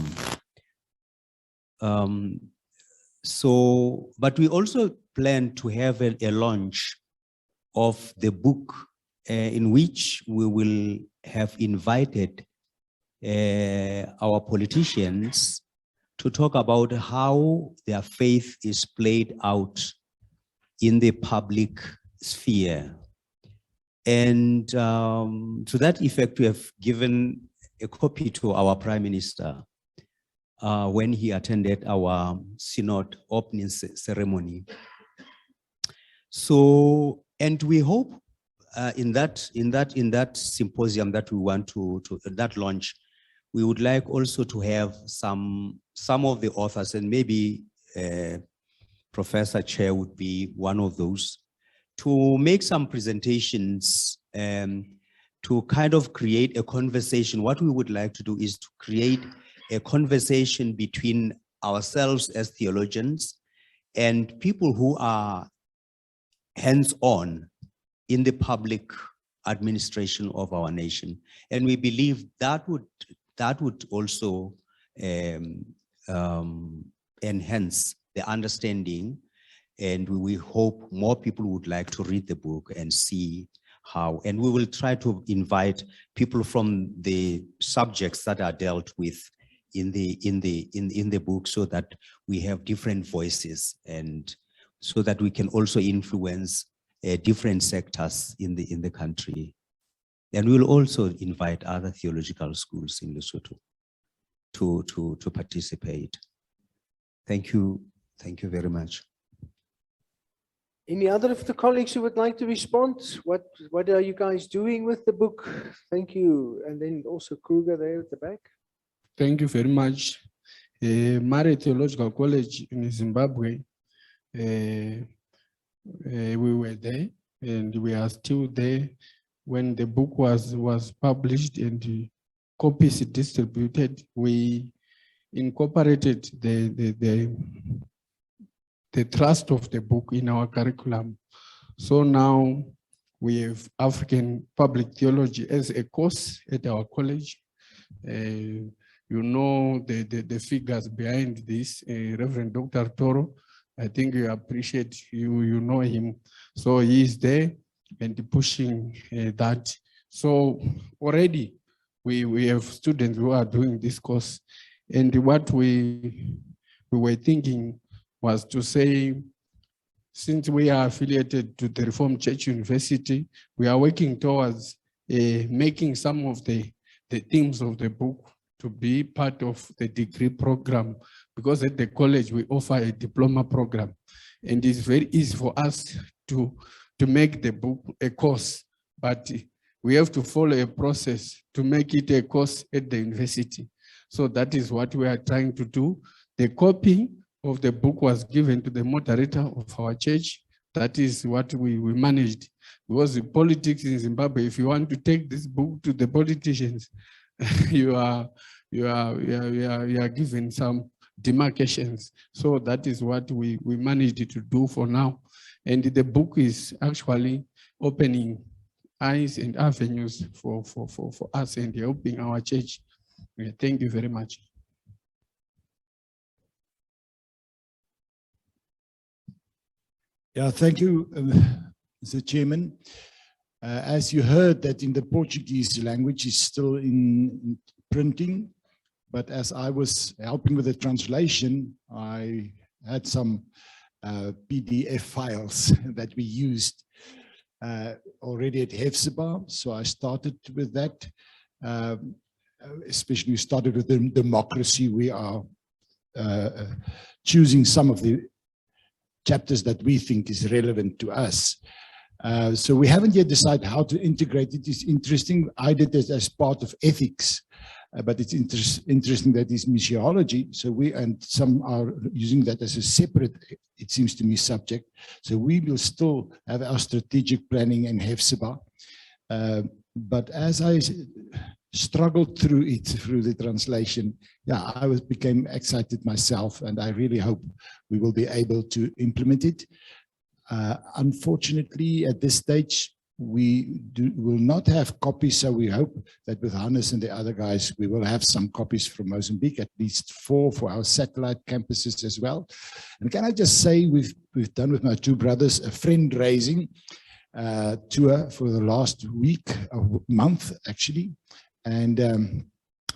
But we also plan to have a launch of the book in which we will have invited our politicians to talk about how their faith is played out in the public sphere. And to that effect, we have given a copy to our Prime Minister when he attended our synod opening ceremony. So, and we hope in that symposium that we want to that launch, we would like also to have some of the authors, and maybe Professor Chair would be one of those, to make some presentations to kind of create a conversation. What we would like to do is to create a conversation between ourselves as theologians and people who are hands-on in the public administration of our nation. And we believe that would also enhance the understanding, and we hope more people would like to read the book and see how, and we will try to invite people from the subjects that are dealt with in the book, so that we have different voices, and so that we can also influence different sectors in the country. And we will also invite other theological schools in Lesotho to participate. Thank you very much. Any other of the colleagues who would like to respond? What are you guys doing with the book? Thank you. And then also Kruger there at the back. Thank you very much. Mare Theological College in Zimbabwe, we were there and we are still there when the book was published and the copies distributed. We incorporated the thrust of the book in our curriculum. So now we have African Public Theology as a course at our college. You know the figures behind this, Reverend Dr. Toro. I think you appreciate, you know him. So he is there and pushing that. So already we have students who are doing this course. And what we were thinking was to say, since we are affiliated to the Reformed Church University, we are working towards making some of the themes of the book to be part of the degree program, because at the college we offer a diploma program, and it's very easy for us to make the book a course, but we have to follow a process to make it a course at the university. So that is what we are trying to do. The copy of the book was given to the moderator of our church. That is what we managed, because the politics in Zimbabwe, if you want to take this book to the politicians, you are given some demarcations. So that is what we managed to do for now. And the book is actually opening eyes and avenues for us and helping our church. Thank you very much. Yeah, thank you, Mr. Chairman. As you heard, that in the Portuguese language is still in printing, but as I was helping with the translation, I had some PDF files that we used already at Hefzibah, so I started with that. Especially started with the democracy. We are choosing some of the chapters that we think is relevant to us. So we haven't yet decided how to integrate it. It's interesting. I did this as part of ethics, but it's interesting that it's missiology. So and some are using that as a separate, it seems to me, subject. So we will still have our strategic planning and Hefzibah. But as I struggled through the translation, yeah, I became excited myself, and I really hope we will be able to implement it. Unfortunately, at this stage, we will not have copies, so we hope that with Hannes and the other guys, we will have some copies from Mozambique, at least 4 for our satellite campuses as well. And can I just say, we've done with my 2 brothers a friend-raising tour for the last month, actually. And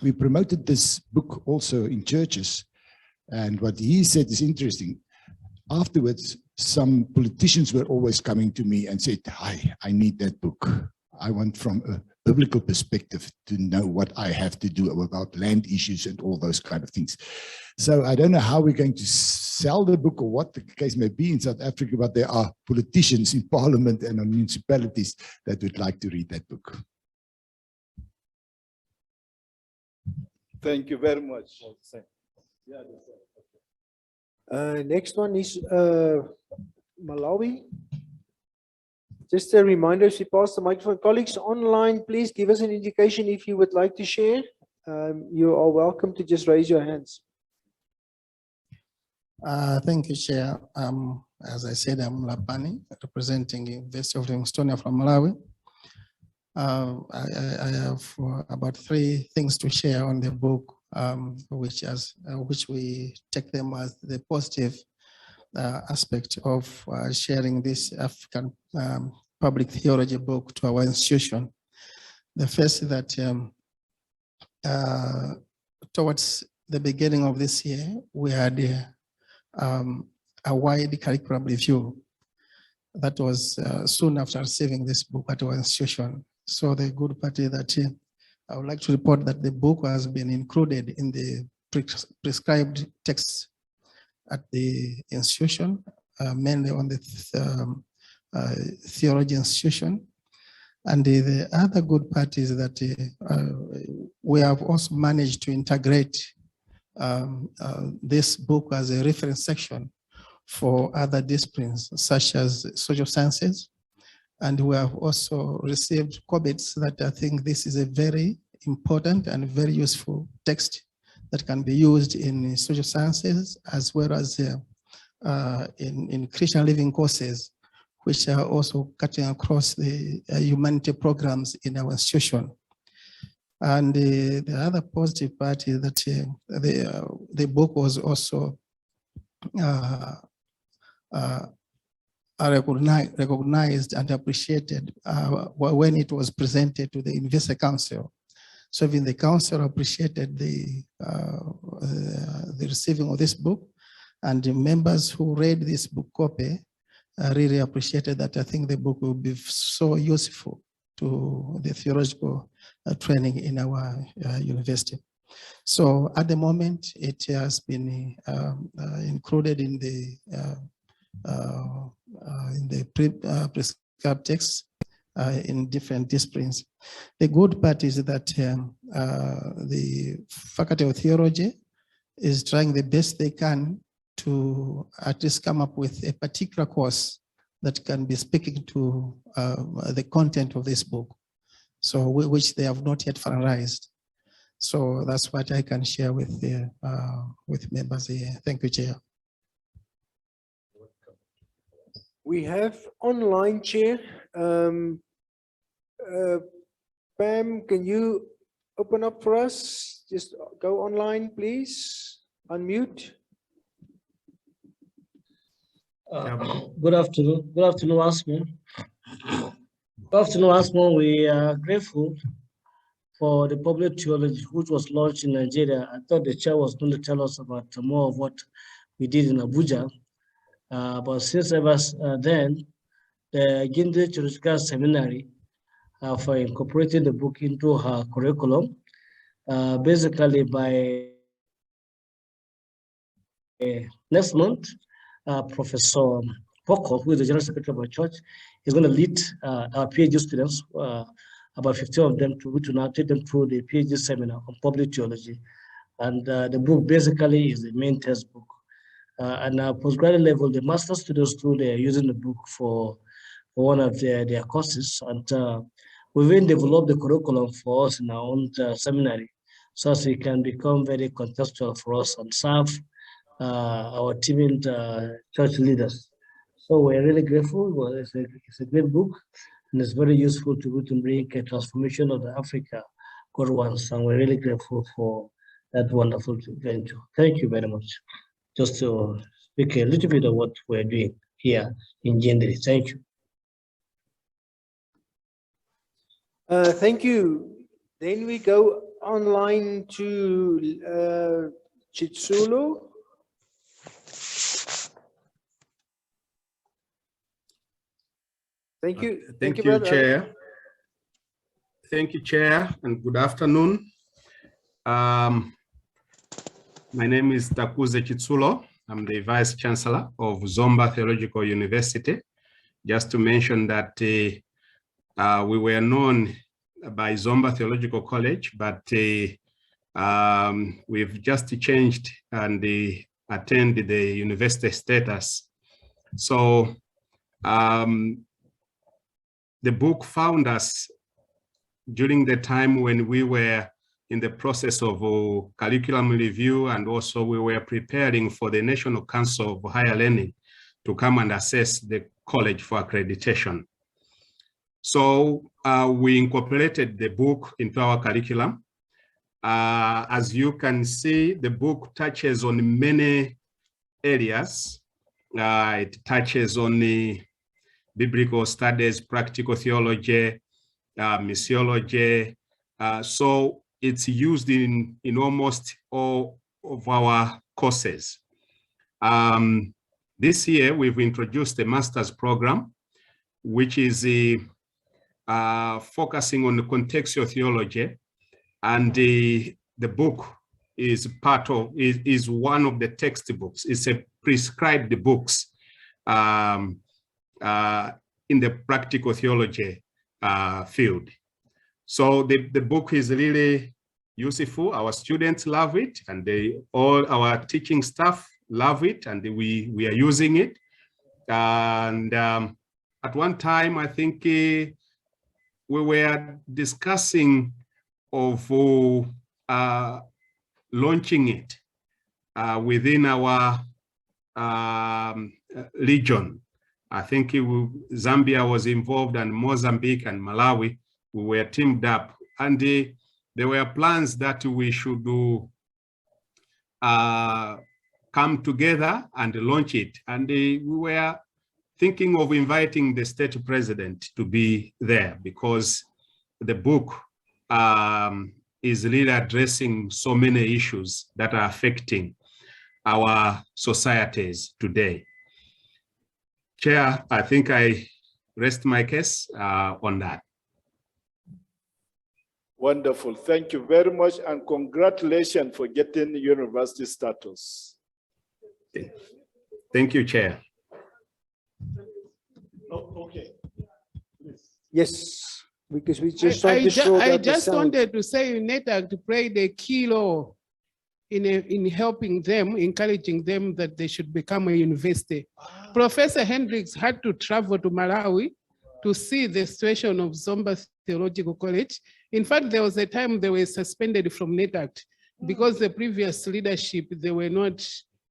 we promoted this book also in churches. And what he said is interesting. Afterwards, some politicians were always coming to me and said, "Hi, I need that book. I want from a biblical perspective to know what I have to do about land issues and all those kind of things." So I don't know how we're going to sell the book or what the case may be in South Africa, but there are politicians in parliament and in municipalities that would like to read that book. Thank you very much. Next one is Malawi. Just a reminder, if you pass the microphone, colleagues online, please give us an indication if you would like to share. You are welcome to just raise your hands. Thank you, Chair. As I said, I'm Lapani, representing the University of Livingstone from Malawi. I have about 3 things to share on the book, which we take them as the positive aspect of sharing this African public theology book to our institution. The first is that towards the beginning of this year, we had a wide curriculum review. That was soon after receiving this book at our institution. So the good part is that I would like to report that the book has been included in the prescribed texts at the institution, mainly on the theology institution. And the other good part is that we have also managed to integrate this book as a reference section for other disciplines, such as social sciences. And we have also received comments that I think this is a very important and very useful text that can be used in social sciences as well as in Christian living courses, which are also cutting across the humanity programs in our institution. And the other positive part is that the book was also recognized and appreciated when it was presented to the Investor Council. So even the council appreciated the receiving of this book, and the members who read this book copy really appreciated that. I think the book will be so useful to the theological training in our university. So at the moment, it has been included in the prescribed texts in different disciplines. The good part is that the Faculty of Theology is trying the best they can to at least come up with a particular course that can be speaking to the content of this book, so which they have not yet finalized. So that's what I can share with members here. Thank you, Chair. We have online, Chair. Pam, can you open up for us? Just go online, please. Unmute. Good afternoon. Good afternoon, Asmo. Good afternoon, Asmo. We are grateful for the public theology which was launched in Nigeria. I thought the chair was going to tell us about more of what we did in Abuja. But since ever then, the Ginde Theological Seminary have incorporated the book into her curriculum. Basically, by next month, Professor Poko, who is the General Secretary of our church, is going to lead our PhD students, about 15 of them, to now take them through the PhD seminar on public theology. And the book basically is the main textbook. And at postgraduate level, the master students too, they are using the book for one of their courses. And we've even developed the curriculum for us in our own seminary, so as it can become very contextual for us and serve our team and church leaders. So we're really grateful. Well, it's a great book, and it's very useful to bring a transformation of the Africa God wants, and we're really grateful for that wonderful venture. Thank you very much. Just to speak a little bit of what we're doing here in Gende. Thank you. Thank you. Then we go online to Chitsulo. Thank you. Thank you, brother. Chair. Thank you, Chair, and good afternoon. My name is Takuze Chitsulo. I'm the Vice Chancellor of Zomba Theological University. Just to mention that we were known by Zomba Theological College, but we've just changed and attained the university status. So the book found us during the time when we were in the process of curriculum review, and also we were preparing for the National Council of Higher Learning to come and assess the college for accreditation. So we incorporated the book into our curriculum. As you can see, the book touches on many areas. It touches on the biblical studies, practical theology, missiology. So it's used in almost all of our courses. This year, we've introduced a master's program, which is focusing on the contextual theology, and the book is is one of the textbooks. It's a prescribed books in the practical theology field. So the book is really useful. Our students love it, and all our teaching staff love it, and we are using it. And at one time, I think we were discussing of launching it within our region. I think Zambia was involved, and Mozambique and Malawi. We were teamed up, and there were plans that we should come together and launch it. And we were thinking of inviting the state president to be there, because the book is really addressing so many issues that are affecting our societies today. Chair, I think I rest my case on that. Wonderful. Thank you very much, and congratulations for getting university status. Thank you, Chair. Oh, okay. Yes, because we just tried to show I that just wanted to say NetACT to play the key role in helping them, encouraging them that they should become a university. Professor Hendricks had to travel to Malawi to see the situation of Zomba Theological College, In fact, there was a time they were suspended from NetACT because the previous leadership, they were not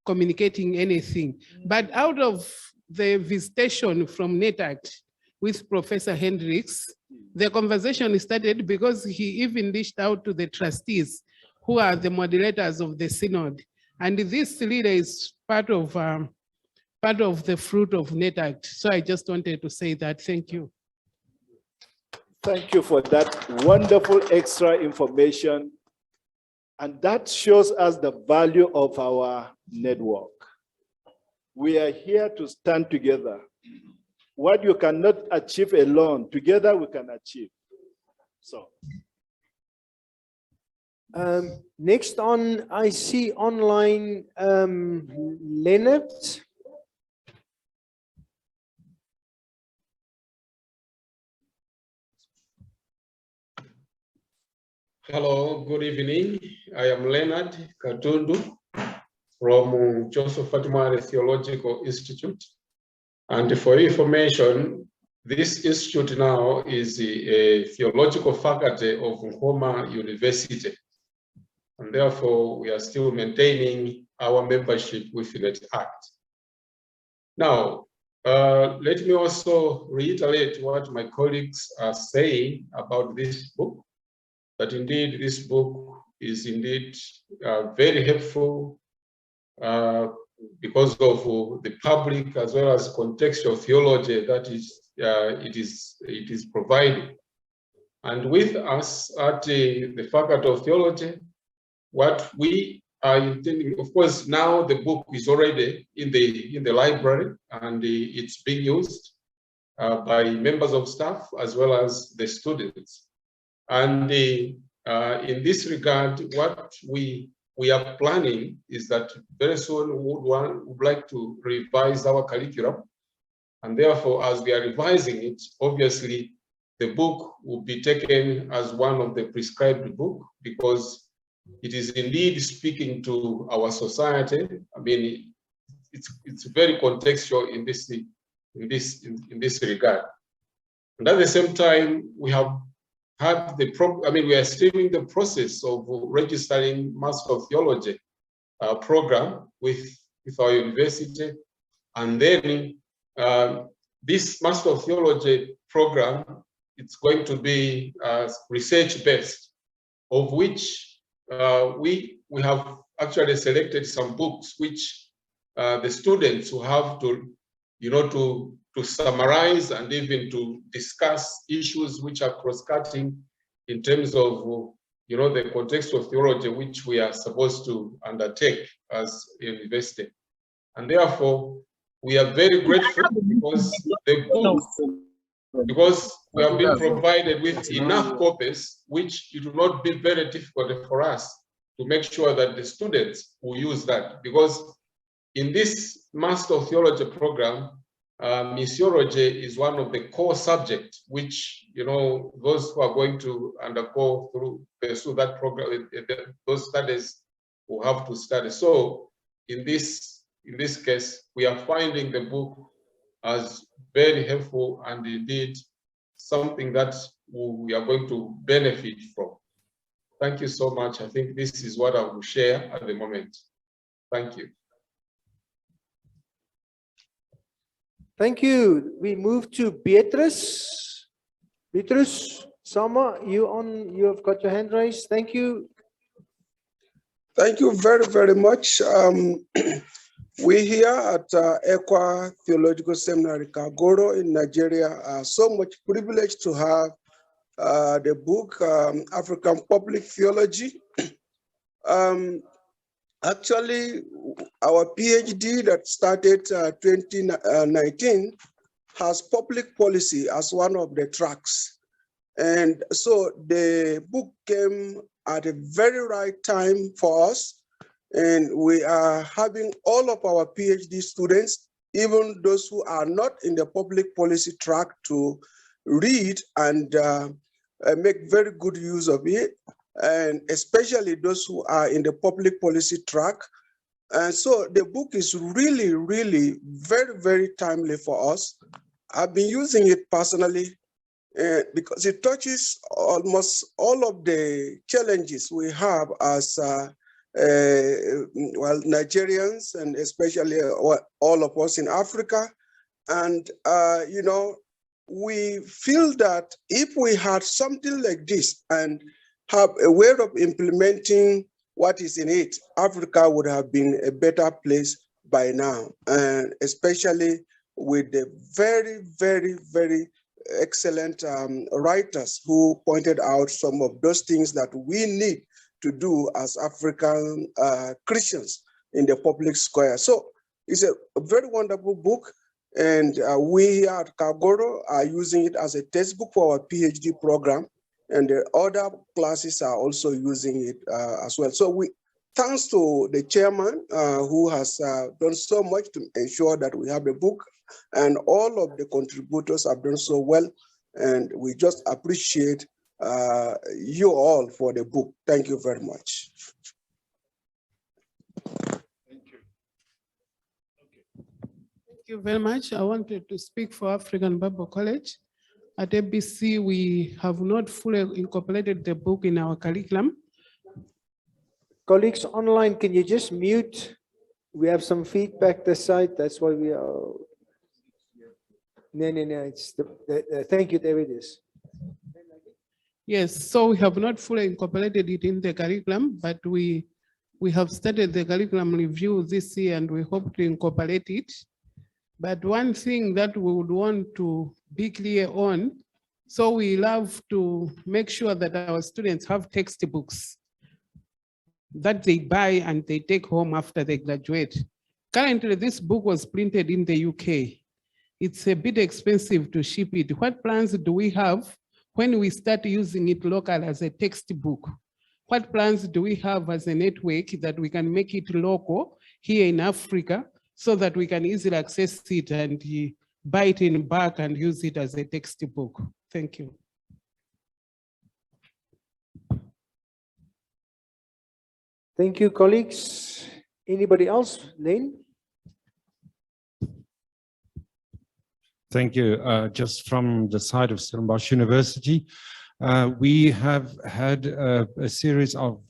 communicating anything. But out of the visitation from NetACT with Professor Hendricks, the conversation started because he even reached out to the trustees who are the moderators of the synod. And this leader is part of the fruit of NetACT. So I just wanted to say that. Thank you. Thank you for that wonderful extra information. And that shows us the value of our network. We are here to stand together. What you cannot achieve alone, together we can achieve. So. Next on, I see online Leonard. Hello, good evening. I am Leonard Katundu from Joseph Fatimare Theological Institute. And for information, this institute now is a theological faculty of Nkoma University. And therefore, we are still maintaining our membership with NetACT. Now, let me also reiterate what my colleagues are saying about this book, that indeed this book is indeed very helpful because of the public as well as contextual theology that it is providing. And with us at the Faculty of Theology, what we are intending, of course, now the book is already in the library and it's being used by members of staff as well as the students. And in this regard, what we are planning is that very soon we would like to revise our curriculum. And therefore, as we are revising it, obviously, the book will be taken as one of the prescribed books because it is indeed speaking to our society. I mean, it's very contextual in this regard. And at the same time, we have had we are still in the process of registering Master of Theology program with our university. And then this Master of Theology program, it's going to be research-based, of which we have actually selected some books which the students will have to, to summarize and even to discuss issues which are cross-cutting in terms of, the context of theology which we are supposed to undertake as a university. And therefore, we are very grateful because the book, because we have been provided with enough copies, which it will not be very difficult for us to make sure that the students will use that. Because in this Master of Theology program, missiology is one of the core subjects, which, those who are going to pursue that program, those studies will have to study. So in this case, we are finding the book as very helpful and indeed something that we are going to benefit from. Thank you so much. I think this is what I will share at the moment. Thank you. Thank you. We move to Beatrice. Beatrice, Sama, you have got your hand raised. Thank you. Thank you very, very much. We here at Ekwa Theological Seminary, Kagoro in Nigeria are so much privileged to have the book, African Public Theology. Actually, our PhD that started 2019 has public policy as one of the tracks. And so the book came at a very right time for us. And we are having all of our PhD students, even those who are not in the public policy track, to read and make very good use of it, and especially those who are in the public policy track. And so the book is really, really very, very timely for us. I've been using it personally because it touches almost all of the challenges we have as Nigerians, and especially all of us in Africa. And, you know, we feel that if we had something like this and have a way of implementing what is in it, Africa would have been a better place by now, and especially with the very, very, very excellent writers who pointed out some of those things that we need to do as African Christians in the public square. So it's a very wonderful book, and we at Kagoro are using it as a textbook for our PhD program, and the other classes are also using it as well. So thanks to the chairman who has done so much to ensure that we have the book, and all of the contributors have done so well, and we just appreciate you all for the book. Thank you very much. Thank you very much. I wanted to speak for African Bible College. At ABC, we have not fully incorporated the book in our curriculum. Colleagues online, can you just mute? We have some feedback this side. That's why we are. No. It's thank you, David. Yes, so we have not fully incorporated it in the curriculum, but we have started the curriculum review this year, and we hope to incorporate it. But one thing that we would want to be clear on, so we love to make sure that our students have textbooks that they buy and they take home after they graduate. Currently, this book was printed in the UK. It's a bit expensive to ship it. What plans do we have when we start using it local as a textbook? What plans do we have as a network that we can make it local here in Africa so that we can easily access it and buy it in bulk and use it as a textbook? Thank you. Thank you, colleagues. Anybody else? Lane? Thank you. Just from the side of Stellenbosch University, we have had a series of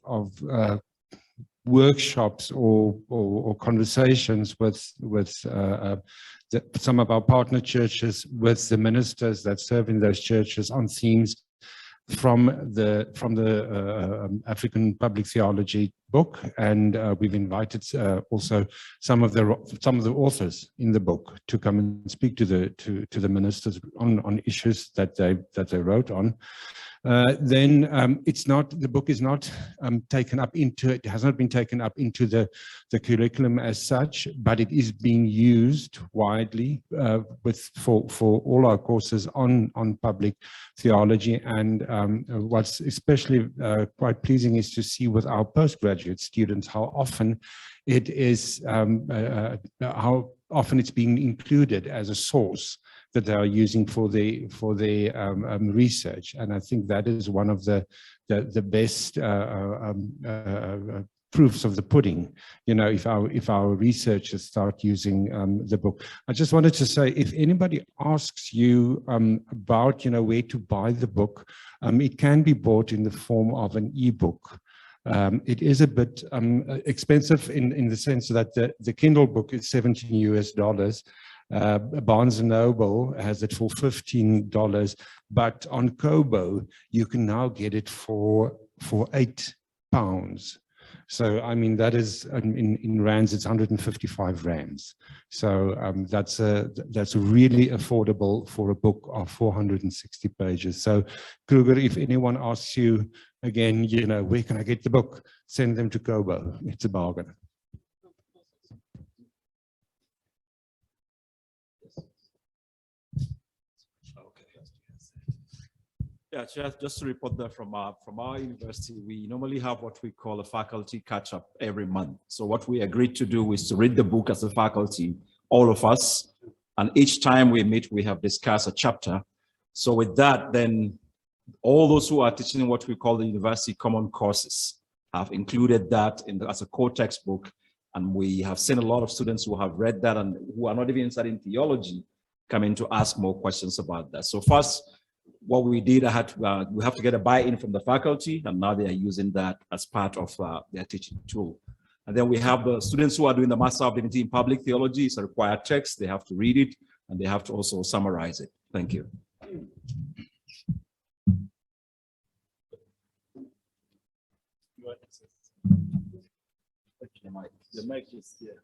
workshops or conversations with some of our partner churches, with the ministers that serve in those churches on themes from the African Public Theology book, and we've invited also some of the authors in the book to come and speak to the ministers on issues that they wrote on. The book is not taken up into, it has not been taken up into the curriculum as such, but it is being used widely for all our courses on public theology. And what's especially quite pleasing is to see with our postgraduate students how often it is it's being included as a source that they are using for their research. And I think that is one of the best proofs of the pudding, you know, if our researchers start using the book. I just wanted to say, if anybody asks you about, you know, where to buy the book, it can be bought in the form of an ebook. It is a bit expensive in the sense that the Kindle book is $17 US. Barnes & Noble has it for $15, but on Kobo, you can now get it for £8. So, I mean, that is, in rands, it's 155 rands. So that's really affordable for a book of 460 pages. So, Kruger, if anyone asks you again, you know, where can I get the book? Send them to Kobo. It's a bargain. Yeah, just to report that from our university, we normally have what we call a faculty catch-up every month. So what we agreed to do is to read the book as a faculty, all of us, and each time we meet, we have discussed a chapter. So with that, then all those who are teaching what we call the university common courses have included that as a core textbook, and we have seen a lot of students who have read that and who are not even studying theology coming to ask more questions about that. So first, what we did, we have to get a buy-in from the faculty, and now they are using that as part of their teaching tool. And then we have the students who are doing the Master of Divinity in Public Theology. It's a required text. They have to read it, and they have to also summarize it. Thank you. The mic is here.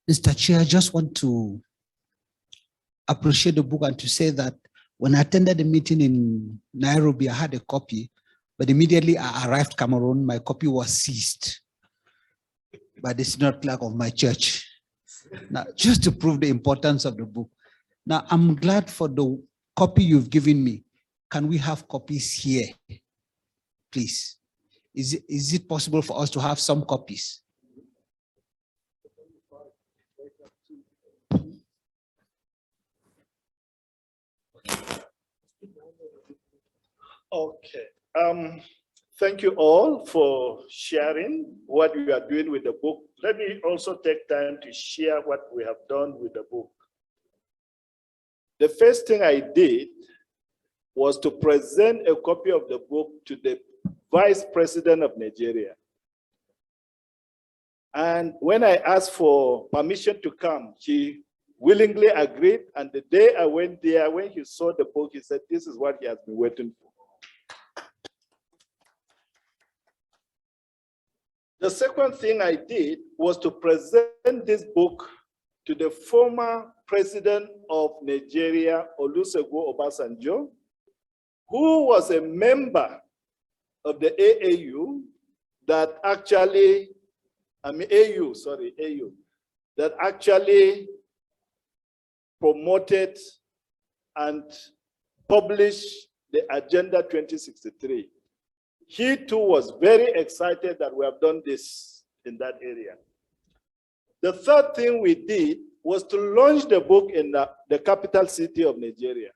Mr. Chair, I just want to appreciate the book and to say that when I attended the meeting in Nairobi, I had a copy, but immediately I arrived Cameroon, my copy was seized by the synod clerk of my church. Now, just to prove the importance of the book. Now, I'm glad for the copy you've given me. Can we have copies here, please? Is it possible for us to have some copies? Okay. Thank you all for sharing what you are doing with the book. Let me also take time to share what we have done with the book. The first thing I did was to present a copy of the book to the Vice President of Nigeria. And when I asked for permission to come, she willingly agreed. And the day I went there, when he saw the book, he said, this is what he has been waiting for. The second thing I did was to present this book to the former president of Nigeria, Olusegun Obasanjo, who was a member of the AAU that actually, AU, that actually promoted and published the Agenda 2063. He too was very excited that we have done this in that area. The third thing we did was to launch the book in the capital city of Nigeria.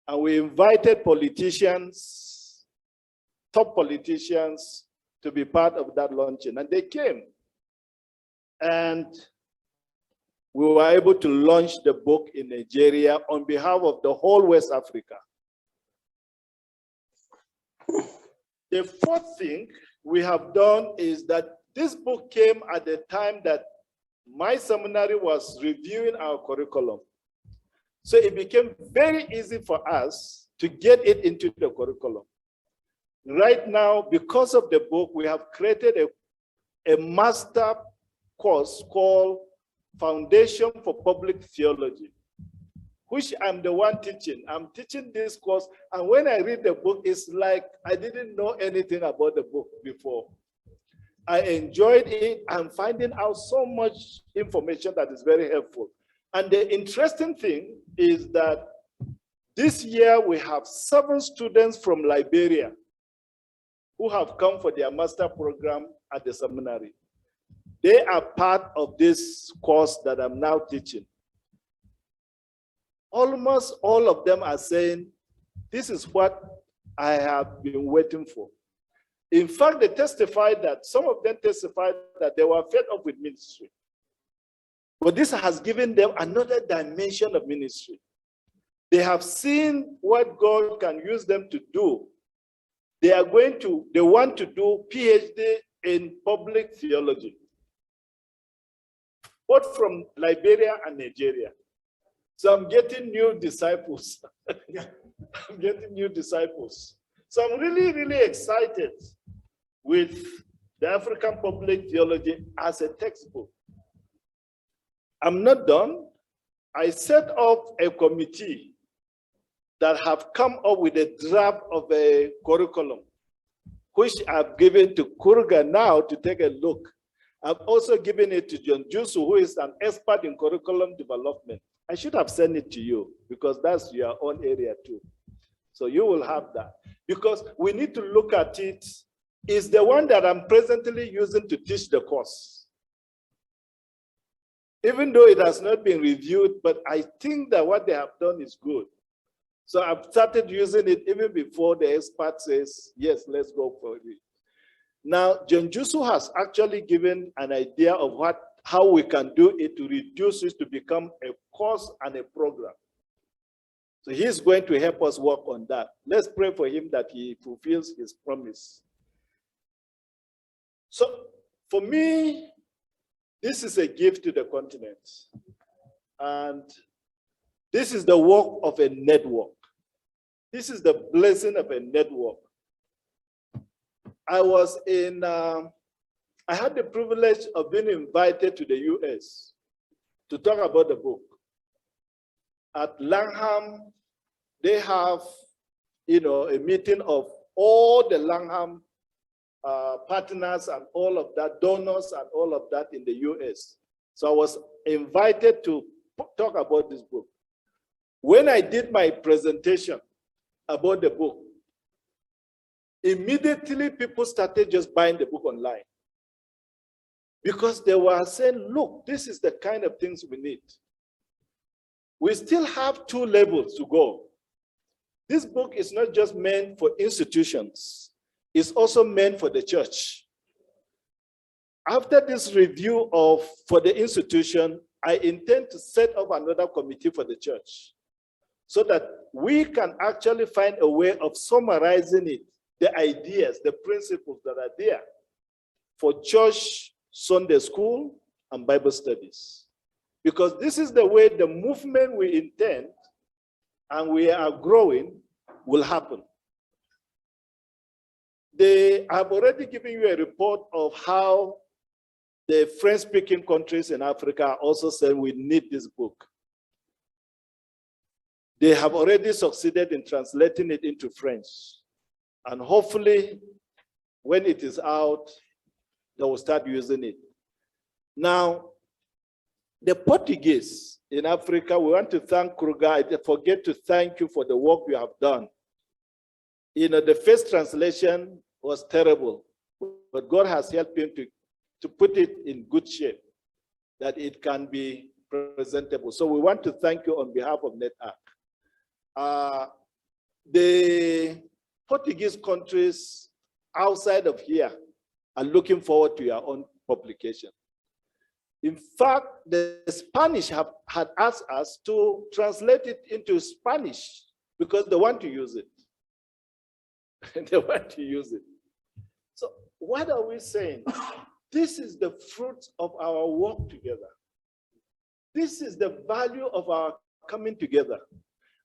And we invited politicians, top politicians, to be part of that launching, and they came. And we were able to launch the book in Nigeria on behalf of the whole West Africa. The fourth thing we have done is that this book came at the time that my seminary was reviewing our curriculum. So it became very easy for us to get it into the curriculum. Right now, because of the book, we have created a master course called Foundation for Public Theology, which I'm the one teaching. I'm teaching this course, and when I read the book, it's like I didn't know anything about the book before. I enjoyed it. I'm finding out so much information that is very helpful. And the interesting thing is that this year we have 7 students from Liberia who have come for their master program at the seminary. They are part of this course that I'm now teaching. Almost all of them are saying, this is what I have been waiting for. In fact, they testified that, some of them testified that they were fed up with ministry. But this has given them another dimension of ministry. They have seen what God can use them to do. They want to do PhD in public theology, both from Liberia and Nigeria. So I'm getting new disciples. I'm getting new disciples. So I'm really, really excited with the African Public Theology as a textbook. I'm not done. I set up a committee that have come up with a draft of a curriculum, which I've given to Kurga now to take a look. I've also given it to John Jusu, who is an expert in curriculum development. I should have sent it to you because that's your own area too. So you will have that. Because we need to look at it. It's the one that I'm presently using to teach the course. Even though it has not been reviewed, but I think that what they have done is good. So I've started using it even before the expert says, yes, let's go for it. Now, John Jusu has actually given an idea of how we can do it to reduce it to become a course and a program. So he's going to help us work on that. Let's pray for him that he fulfills his promise. So for me, this is a gift to the continent. And this is the work of a network. This is the blessing of a network. I had the privilege of being invited to the US to talk about the book. At Langham, they have, a meeting of all the Langham partners and all of that, donors and all of that in the US. So I was invited to talk about this book. When I did my presentation about the book, immediately people started just buying the book online. Because they were saying, look, this is the kind of things we need. We still have 2 levels to go. This book is not just meant for institutions, it's also meant for the church. After this review for the institution, I intend to set up another committee for the church so that we can actually find a way of summarizing it, the ideas, the principles that are there for church, Sunday school, and Bible studies. Because this is the way the movement we intend and we are growing will happen. They have already given you a report of how the French-speaking countries in Africa also said we need this book. They have already succeeded in translating it into French. And hopefully, when it is out, they will start using it. Now, the Portuguese in Africa, we want to thank Kruger. I forget to thank you for the work you have done. The first translation was terrible, but God has helped him to put it in good shape, that it can be presentable. So we want to thank you on behalf of NetACT. The Portuguese countries outside of here are looking forward to your own publication. In fact, the Spanish had asked us to translate it into Spanish because they want to use it. They want to use it. So what are we saying? This is the fruit of our work together. This is the value of our coming together.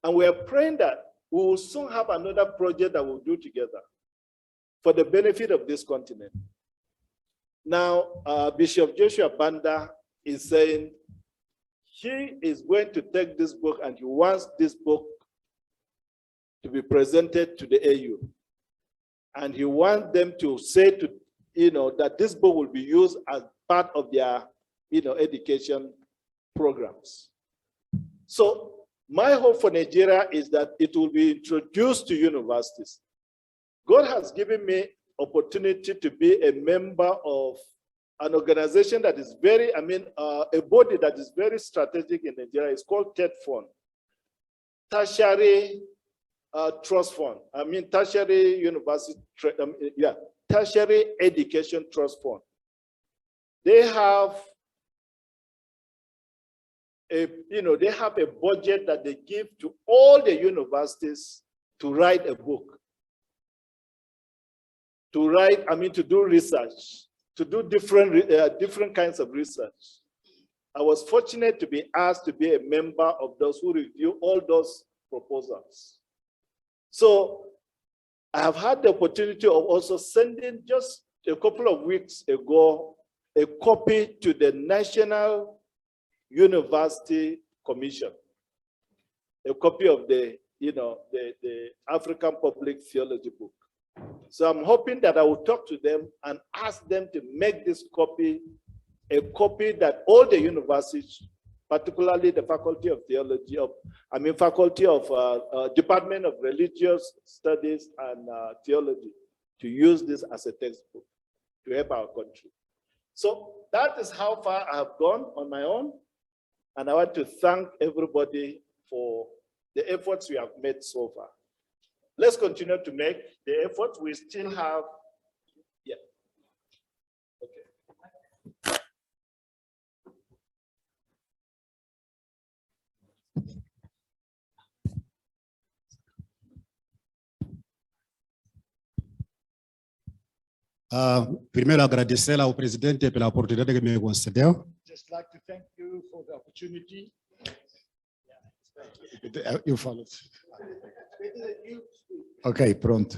And we are praying that we will soon have another project that we'll do together for the benefit of this continent. Now, Bishop Joshua Banda is saying he is going to take this book and he wants this book to be presented to the AU. And he wants them to say to, that this book will be used as part of their, education programs. So my hope for Nigeria is that it will be introduced to universities. God has given me opportunity to be a member of an organization that is very, a body that is very strategic in Nigeria. It's called TED Fund, Tertiary Trust Fund. Tertiary University, Tertiary Education Trust Fund. They have they have a budget that they give to all the universities to write a book. To write, to do research, to do different kinds of research. I was fortunate to be asked to be a member of those who review all those proposals. So I have had the opportunity of also sending just a couple of weeks ago a copy to the National University Commission, a copy of the African Public Theology book. So I'm hoping that I will talk to them and ask them to make this copy a copy that all the universities, particularly the Faculty of Theology, Faculty of Department of Religious Studies and Theology, to use this as a textbook to help our country. So that is how far I have gone on my own. And I want to thank everybody for the efforts we have made so far. Let's continue to make the effort. We still have, Primeiro, agradecer ao presidente pela oportunidade que me concedeu. Just like to thank you for the opportunity. You follow. Okay, pronto.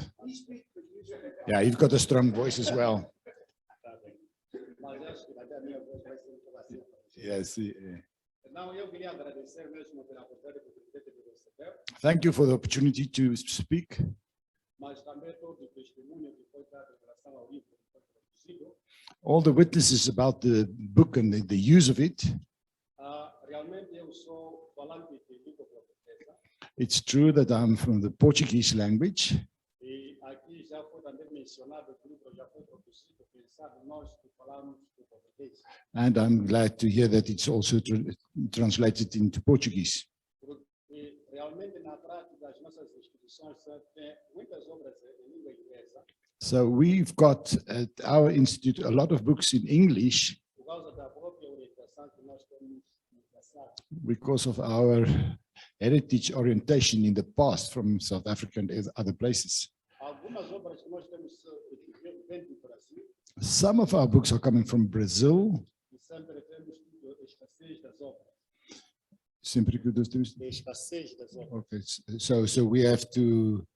Yeah, you've got a strong voice as well. Yes. Thank you for the opportunity to speak. All the witnesses about the book and the use of it. It's true that I'm from the Portuguese language. And I'm glad to hear that it's also translated into Portuguese. So we've got at our institute a lot of books in English because of our heritage orientation in the past from South Africa and other places. Some of our books are coming from Brazil. Okay, so we have to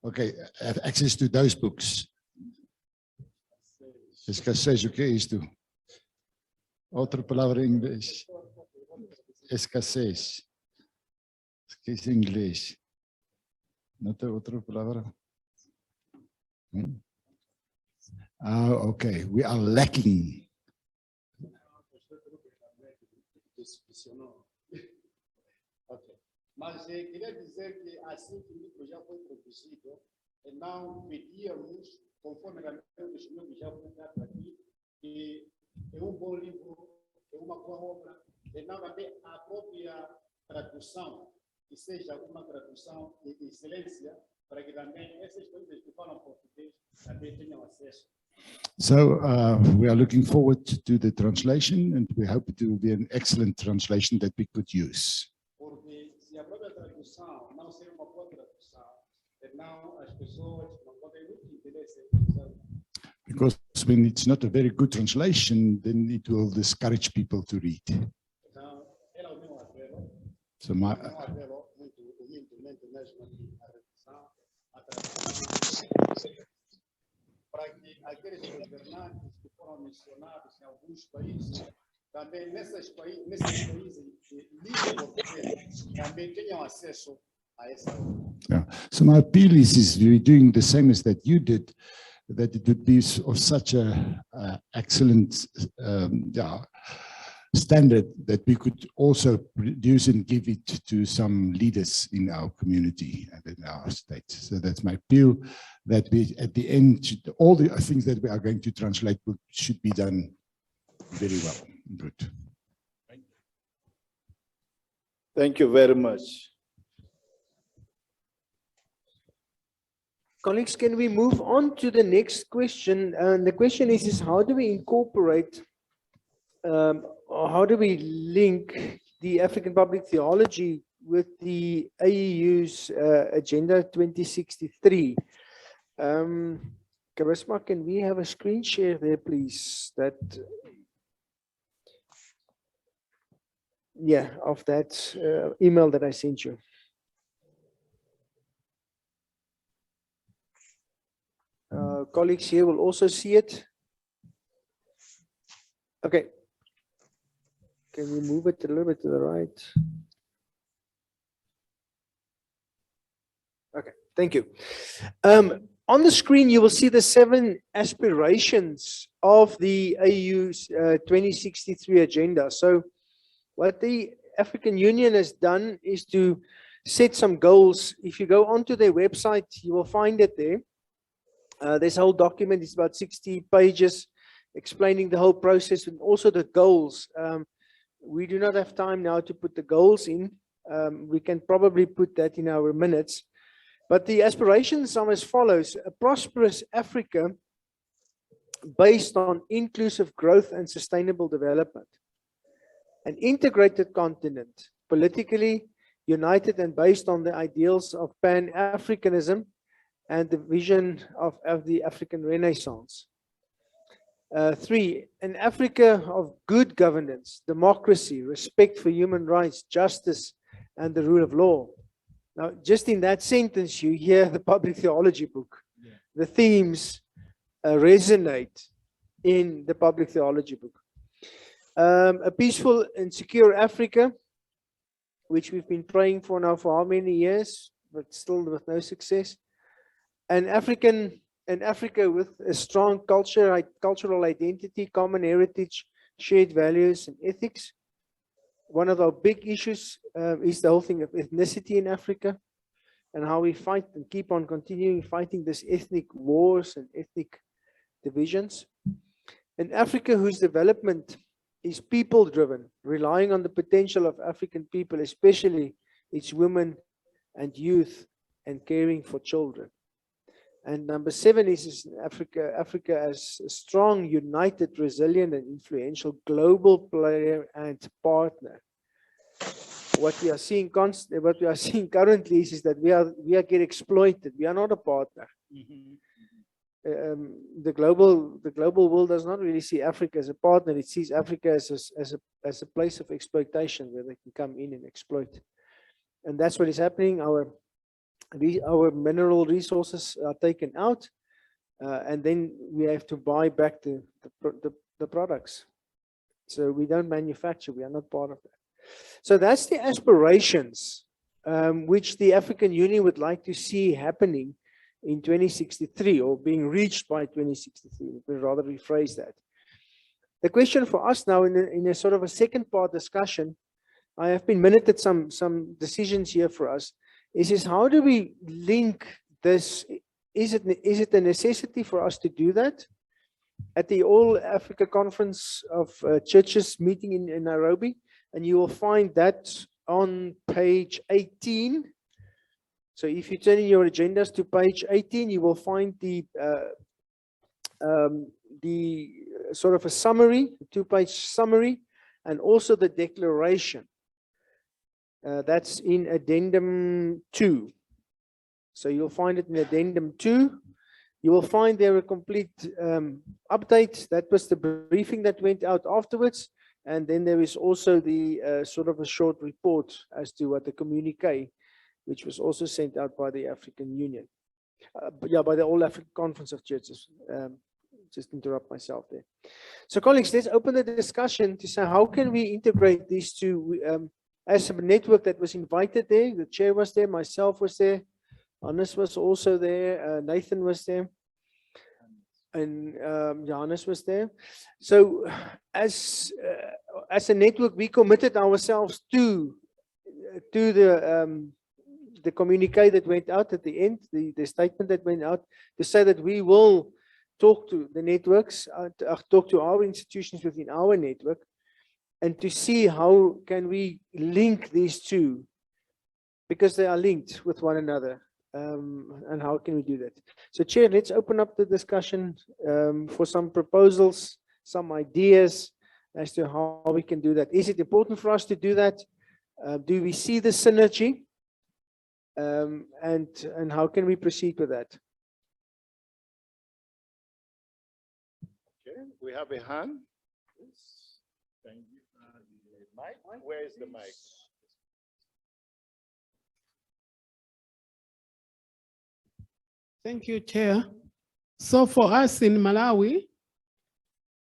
have access to those books. Escassez, o que é isto? Outra palavra em inglês. Escassez. Esqueci em inglês. Não tem outra palavra? Okay, we are lacking. Mas queria dizer que assim que o livro já foi produzido, não pedíamos, conforme o senhor que já foi dado aqui, que é bom livro, é uma boa obra, e não também a própria tradução, que seja uma tradução de excelência, para que também essas coisas que falam português também tenham acesso. So we are looking forward to the translation, and we hope it will be an excellent translation that we could use. Porque se a própria tradução não ser uma boa tradução, então as pessoas não podem muito interesse em usar. Because when it's not a very good translation, then it will discourage people to read. Então, era o meu apelo. So my apelo muito humildemente mesmo a revisão, a tradução, para que aqueles governantes que foram mencionados em alguns países, também nesses países língua portuguesa, também tenham acesso a essa obra. Yeah. So my appeal is we're doing the same as that you did, that it would be of such a excellent standard that we could also produce and give it to some leaders in our community and in our state. So that's my appeal, that we, at the end, all the things that we are going to translate should be done very well. Good. Thank you very much. Colleagues, can we move on to the next question? And the question is how do we incorporate or how do we link the African Public Theology with the AEU's Agenda 2063? Charisma, can we have a screen share there, please? That, yeah, of that email that I sent you. Colleagues here will also see it. Okay. Can we move it a little bit to the right? Okay, thank you. On the screen, you will see the 7 aspirations of the AU's 2063 agenda. So what the African Union has done is to set some goals. If you go onto their website, you will find it there. This whole document is about 60 pages explaining the whole process and also the goals. We do not have time now to put the goals in. We can probably put that in our minutes. But the aspirations are as follows: a prosperous Africa based on inclusive growth and sustainable development. An integrated continent, politically united and based on the ideals of Pan-Africanism and the vision of the African Renaissance. 3, an Africa of good governance, democracy, respect for human rights, justice, and the rule of law. Now, just in that sentence, you hear the public theology book. Yeah. The themes resonate in the public theology book. A peaceful and secure Africa, which we've been praying for now for how many years, but still with no success. An Africa with a strong cultural identity, common heritage, shared values, and ethics. One of our big issues is the whole thing of ethnicity in Africa and how we fight and keep on continuing fighting this ethnic wars and ethnic divisions. An Africa whose development is people-driven, relying on the potential of African people, especially its women and youth, and caring for children. And number 7 is Africa as a strong, united, resilient, and influential global player and partner. What we are seeing currently is that we are getting exploited. We are not a partner. The global world does not really see Africa as a partner. It sees Africa as a place of exploitation where they can come in and exploit. And that's what is happening. Our mineral resources are taken out, and then we have to buy back the products. So we don't manufacture, we are not part of that. So that's the aspirations which the African Union would like to see happening in 2063 or being reached by 2063. We'd rather rephrase that. The question for us now in a sort of a second part discussion, I have been minuted some decisions here for us, is how do we link this? Is it a necessity for us to do that? At the All Africa Conference of Churches meeting in Nairobi, and you will find that on page 18. So if you turn in your agendas to page 18, you will find the sort of a summary, a 2-page summary, and also the declaration. That's in addendum 2. So you'll find it in addendum 2. You will find there a complete update. That was the briefing that went out afterwards. And then there is also the sort of a short report as to what the communique, which was also sent out by the African Union. By the All African Conference of Churches. Just interrupt myself there. So colleagues, let's open the discussion to say how can we integrate these two as a network that was invited there. The chair was there, myself was there, Hannes was also there, Nathan was there, and Johannes was there. So as a network, we committed ourselves to the communique that went out at the end, the statement that went out, to say that we will talk to the networks, talk to our institutions within our network, and to see how can we link these two, because they are linked with one another, and how can we do that? So Chair, let's open up the discussion for some proposals, some ideas as to how we can do that. Is it important for us to do that? Do we see the synergy? And how can we proceed with that? Okay, we have a hand. Thank you. Mic? Where is the mic? Thank you, Chair. So for us in Malawi,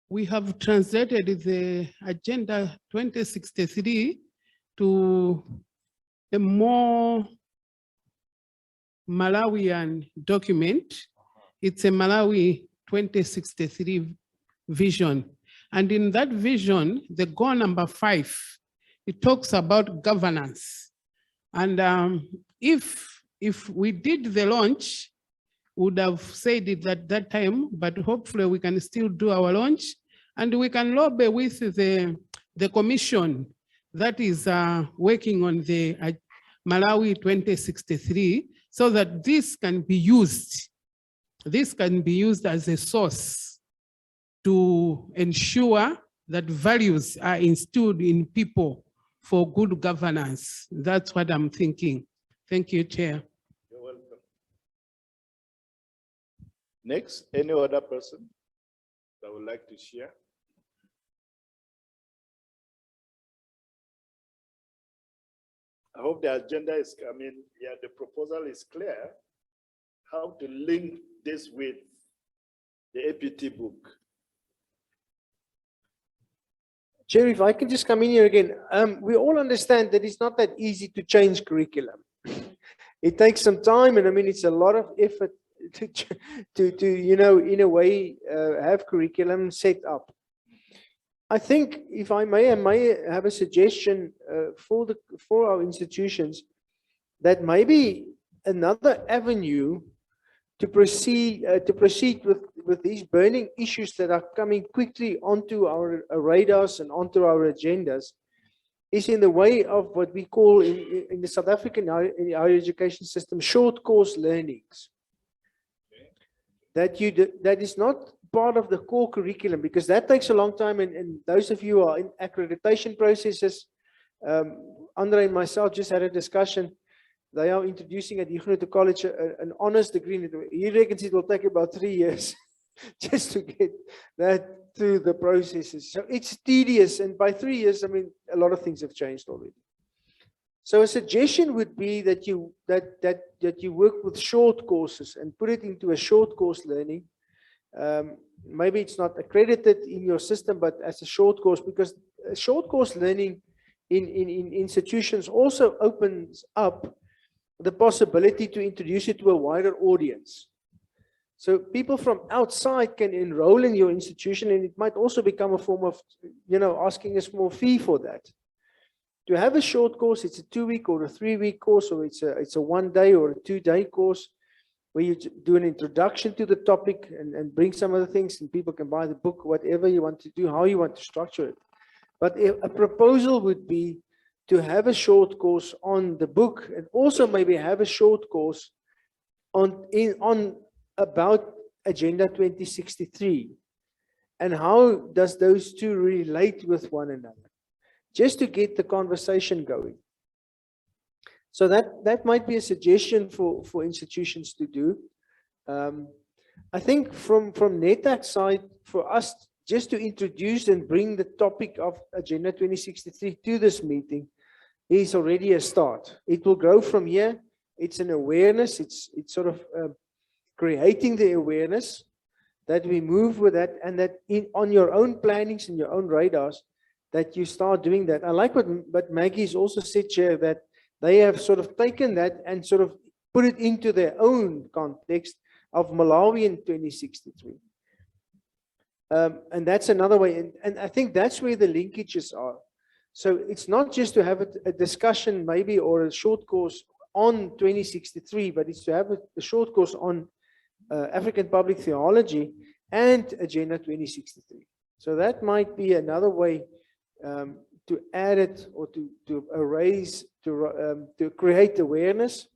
we have translated the Agenda 2063 to a more Malawian document. It's a Malawi 2063 vision. And in that vision, the goal number 5, it talks about governance. And if we did the launch, would have said it at that time, but hopefully we can still do our launch, and we can lobby with the commission that is working on the Malawi 2063, so that this can be used. This can be used as a source to ensure that values are instilled in people for good governance. That's what I'm thinking. Thank you, Chair. You're welcome. Next, any other person? that would like to share? I hope the agenda is coming. Yeah, the proposal is clear. How to link this with the APT book. Chair, if I can just come in here again, we all understand that it's not that easy to change curriculum. It takes some time, and I mean, it's a lot of effort to you know, in a way, have curriculum set up. I think, if I may have a suggestion for our institutions, that maybe another avenue to proceed with these burning issues that are coming quickly onto our radars and onto our agendas is in the way of what we call in the South African higher education system short course learnings. That is not part of the core curriculum, because that takes a long time, and those of you who are in accreditation processes, Andre and myself just had a discussion. They are introducing at Huguenot College an honors degree. He reckons it will take about 3 years just to get that through the processes. So it's tedious, and by 3 years, I mean, a lot of things have changed already. So a suggestion would be that you work with short courses and put it into a short course learning. Maybe it's not accredited in your system, but as a short course, because short course learning in institutions also opens up the possibility to introduce it to a wider audience. So people from outside can enroll in your institution, and it might also become a form of, you know, asking a small fee for that. To have a short course, it's a 2-week or a 3-week course, or it's a 1-day or a 2-day course where you do an introduction to the topic and bring some other things, and people can buy the book, whatever you want to do, how you want to structure it. But a proposal would be to have a short course on the book, and also maybe have a short course on about Agenda 2063, and how does those two relate with one another, just to get the conversation going. So that might be a suggestion for institutions to do. I think from NetACT side, for us just to introduce and bring the topic of Agenda 2063 to this meeting is already a start. It will grow from here. It's an awareness. It's sort of creating the awareness that we move with that, and that on your own plannings and your own radars, that you start doing that. I like what Maggie's also said, Chair, that they have sort of taken that and sort of put it into their own context of Malawian 2063. And that's another way. And I think that's where the linkages are. So it's not just to have a discussion maybe, or a short course on 2063, but it's to have a short course on African public theology and Agenda 2063. So that might be another way to add it, or to raise, to create awareness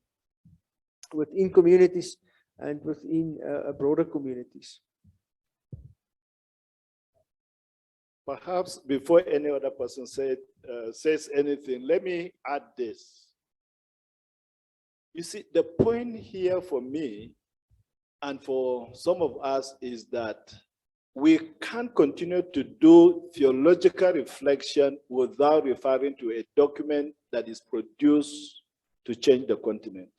within communities and within broader communities. Perhaps before any other person says anything, let me add this. You see, the point here for me and for some of us is that we can't continue to do theological reflection without referring to a document that is produced to change the continent.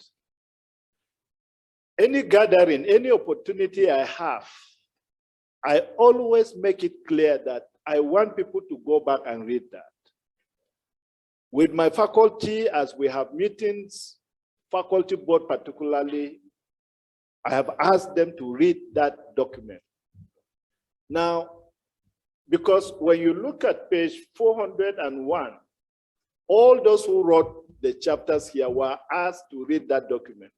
Any gathering, any opportunity I have, I always make it clear that I want people to go back and read that. With my faculty, as we have meetings, faculty board particularly, I have asked them to read that document. Now, because when you look at page 401, all those who wrote the chapters here were asked to read that document,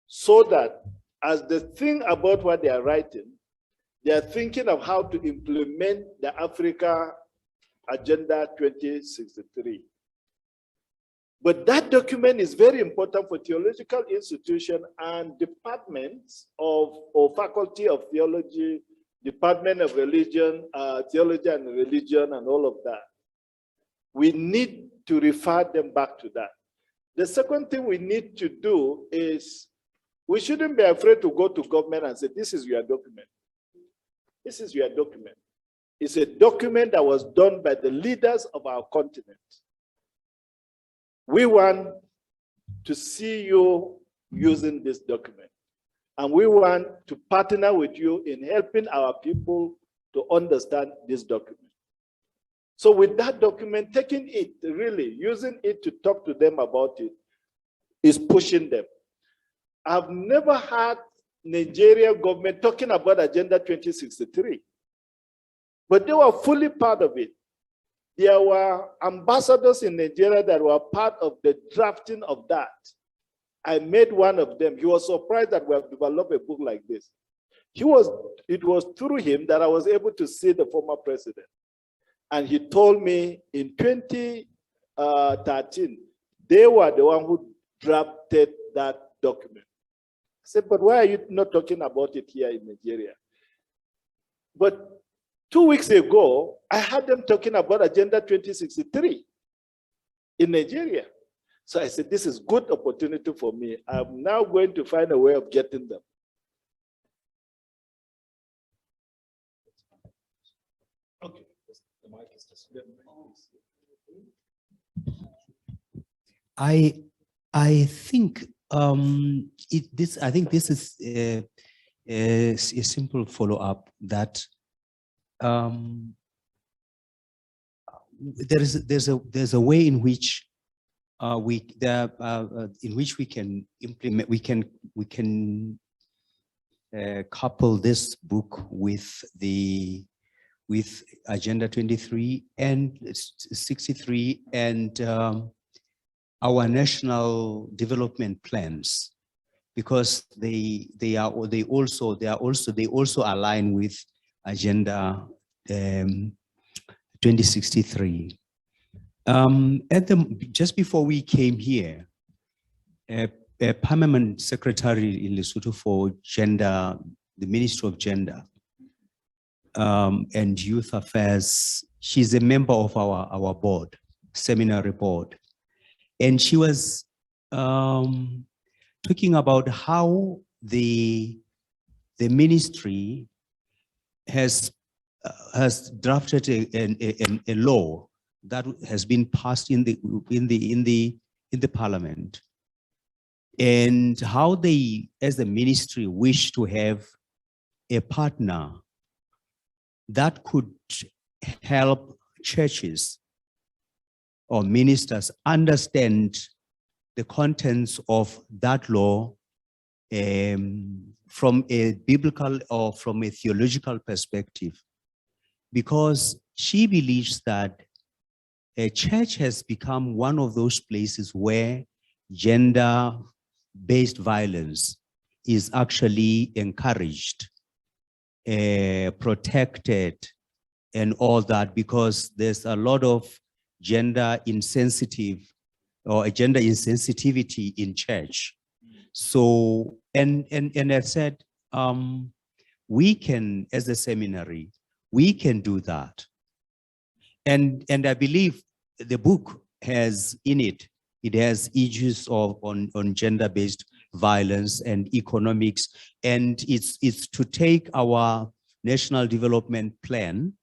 so that as they think about what they are writing, they are thinking of how to implement the Africa Agenda 2063. But that document is very important for theological institutions and departments or faculty of theology, department of religion, theology and religion, and all of that. We need to refer them back to that. The second thing we need to do is, we shouldn't be afraid to go to government and say, this is your document. This is your document. It's a document that was done by the leaders of our continent. We want to see you using this document. And we want to partner with you in helping our people to understand this document. So with that document, taking it, really using it to talk to them about it, is pushing them. I've never had Nigeria government talking about Agenda 2063, but they were fully part of it. There were ambassadors in Nigeria that were part of the drafting of that. I met one of them. He was surprised that we have developed a book like this. It was through him that I was able to see the former president. And he told me in 2013, they were the one who drafted that document. I said, but why are you not talking about it here in Nigeria? But 2 weeks ago, I had them talking about Agenda 2063 in Nigeria. So I said, this is good opportunity for me. I'm now going to find a way of getting them. Okay, the mic is just I think this is a simple follow-up that there's a way in which we can implement, we can couple this book with Agenda 23 and 63 and our national development plans, because they also align with Agenda 2063. Just before we came here, a permanent secretary in Lesotho for gender, the Ministry of Gender and Youth Affairs, she's a member of our board, seminary board. And she was talking about how the ministry has drafted a law that has been passed in the parliament, and how they, as the ministry, wish to have a partner that could help churches or ministers understand the contents of that law from a biblical or from a theological perspective, because she believes that a church has become one of those places where gender-based violence is actually encouraged, protected, and all that, because there's a lot of gender insensitive or gender insensitivity in church. So, and I said, we can, as a seminary, we can do that. And I believe the book has in it, it has issues on gender-based violence and economics, and it's to take our national development plan,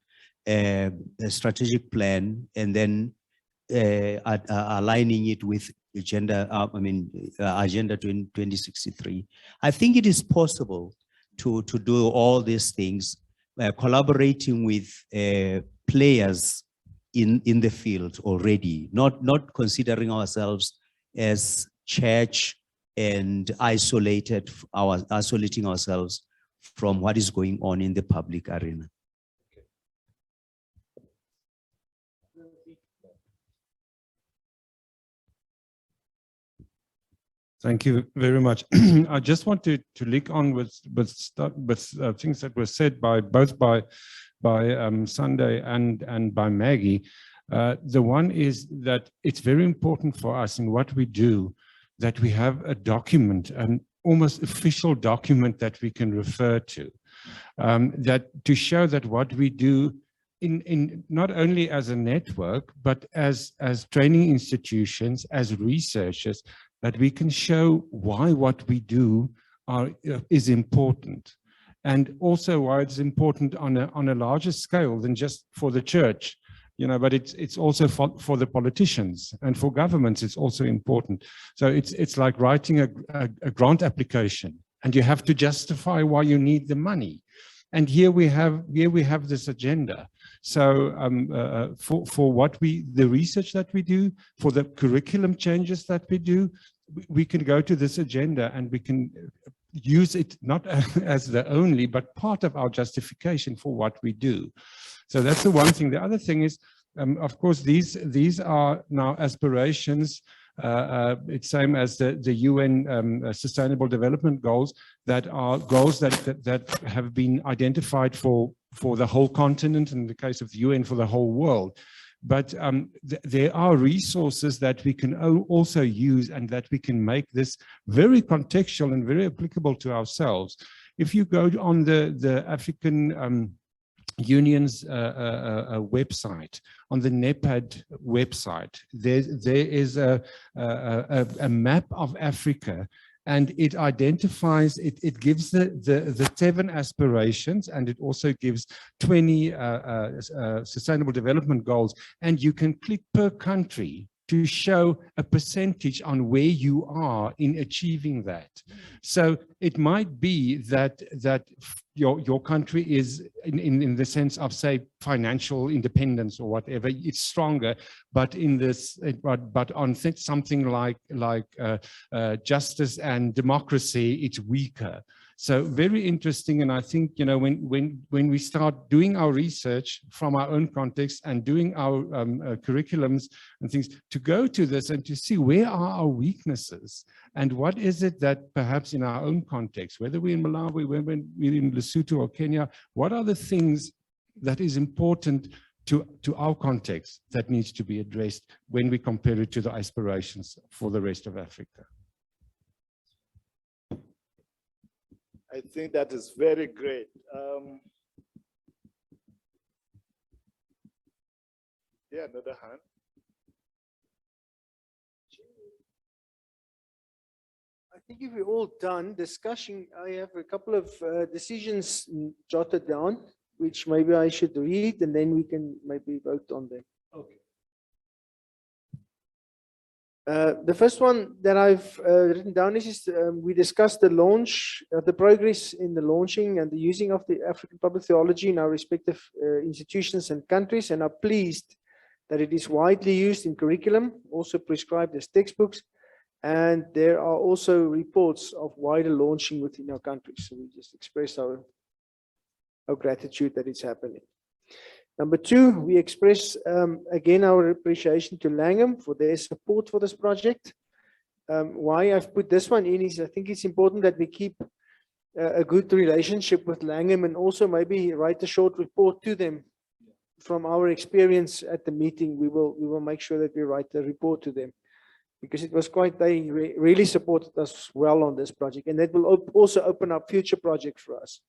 a strategic plan, and then aligning it with Agenda 2063. I think it is possible to do all these things, collaborating with players in the field already, not considering ourselves as church and isolating ourselves from what is going on in the public arena. Thank you very much. I just want to link on with things that were said by both by Sunday and by Maggie. The one is that it's very important for us in what we do that we have a document, an almost official document that we can refer to, that to show that what we do in not only as a network, but as training institutions, as researchers, that we can show why what we do is important. and also why it's important on a larger scale than just for the church, you know, but it's also for the politicians and for governments. It's also important. So it's like writing a grant application, and you have to justify why you need the money. And here we have this agenda. So for what the research that we do, for the curriculum changes that we do, we can go to this agenda and we can use it not as the only, but part of our justification for what we do. So that's the one thing. The other thing is, of course, these are now aspirations. It's same as the UN Sustainable Development Goals, that are goals that have been identified for the whole continent, in the case of the UN for the whole world. But there are resources that we can also use, and that we can make this very contextual and very applicable to ourselves. If you go on the African Union's website, on the NetACT website, there is a map of Africa, and it identifies, it gives the 7 aspirations, and it also gives 20 sustainable development goals, and you can click per country to show a percentage on where you are in achieving that. So it might be that your country is in the sense of, say, financial independence or whatever, it's stronger, but in this, but on something like justice and democracy, it's weaker. So very interesting. And I think, you know, when we start doing our research from our own context and doing our curriculums and things, to go to this and to see where are our weaknesses and what is it that perhaps in our own context, whether we're in Malawi, whether we're in Lesotho or Kenya, what are the things that is important to our context that needs to be addressed when we compare it to the aspirations for the rest of Africa. I think that is very great. Yeah, another hand. I think if we're all done discussing, I have a couple of decisions jotted down, which maybe I should read, and then we can maybe vote on them. Okay. The first one that I've written down is we discussed the launch, the progress in the launching and the using of the African Public Theology in our respective institutions and countries, and are pleased that it is widely used in curriculum, also prescribed as textbooks, and there are also reports of wider launching within our countries. So we just express our gratitude that it's happening. Number 2, we express again our appreciation to Langham for their support for this project. Why I've put this one in is I think it's important that we keep a good relationship with Langham, and also maybe write a short report to them from our experience at the meeting. We will make sure that we write a report to them, because it was quite, they really supported us well on this project, and that will also open up future projects for us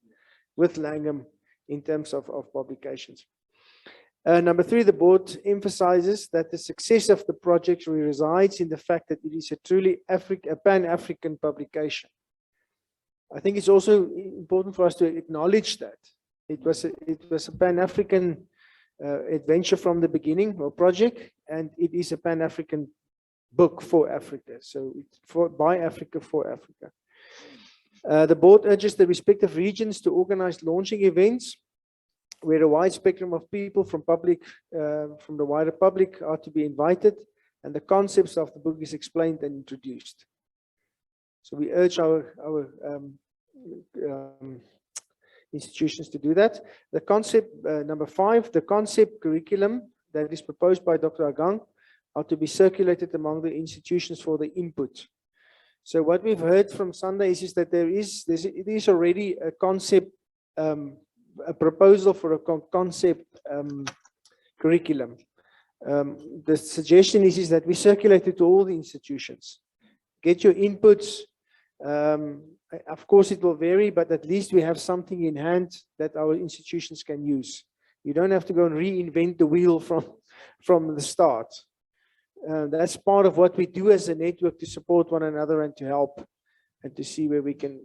with Langham in terms of publications. Number 3, the board emphasizes that the success of the project resides in the fact that it is a truly pan-African publication. I think it's also important for us to acknowledge that it was a pan-African adventure from the beginning, or project, and it is a pan-African book for Africa. So it's by Africa for Africa. The board urges the respective regions to organize launching events where a wide spectrum of people from the wider public are to be invited, and the concepts of the book is explained and introduced. So we urge our institutions to do that. The concept, number 5, the concept curriculum that is proposed by Dr. Agang are to be circulated among the institutions for the input. So what we've heard from Sunday is that it is already a concept, a proposal for a concept curriculum. The suggestion is that we circulate it to all the institutions. Get your inputs. Of course, it will vary, but at least we have something in hand that our institutions can use. You don't have to go and reinvent the wheel from the start. That's part of what we do as a network, to support one another and to help and to see where we can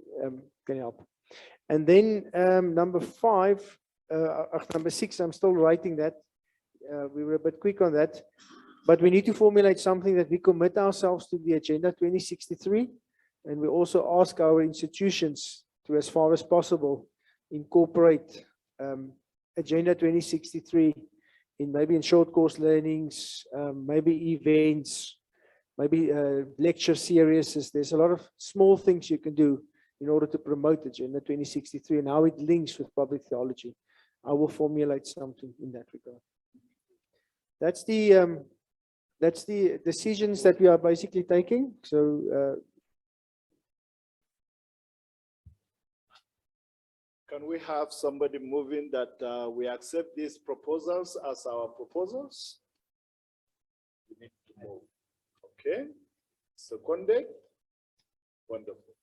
help. And then number 5, number 6, I'm still writing that. We were a bit quick on that, but we need to formulate something that we commit ourselves to the Agenda 2063. And we also ask our institutions to, as far as possible, incorporate Agenda 2063 in maybe in short course learnings, maybe events, maybe lecture series. There's a lot of small things you can do in order to promote Agenda 2063 and how it links with public theology. I will formulate something in that regard. That's the decisions that we are basically taking. So can we have somebody moving that we accept these proposals as our proposals? We need to move. Okay. Seconded. Wonderful.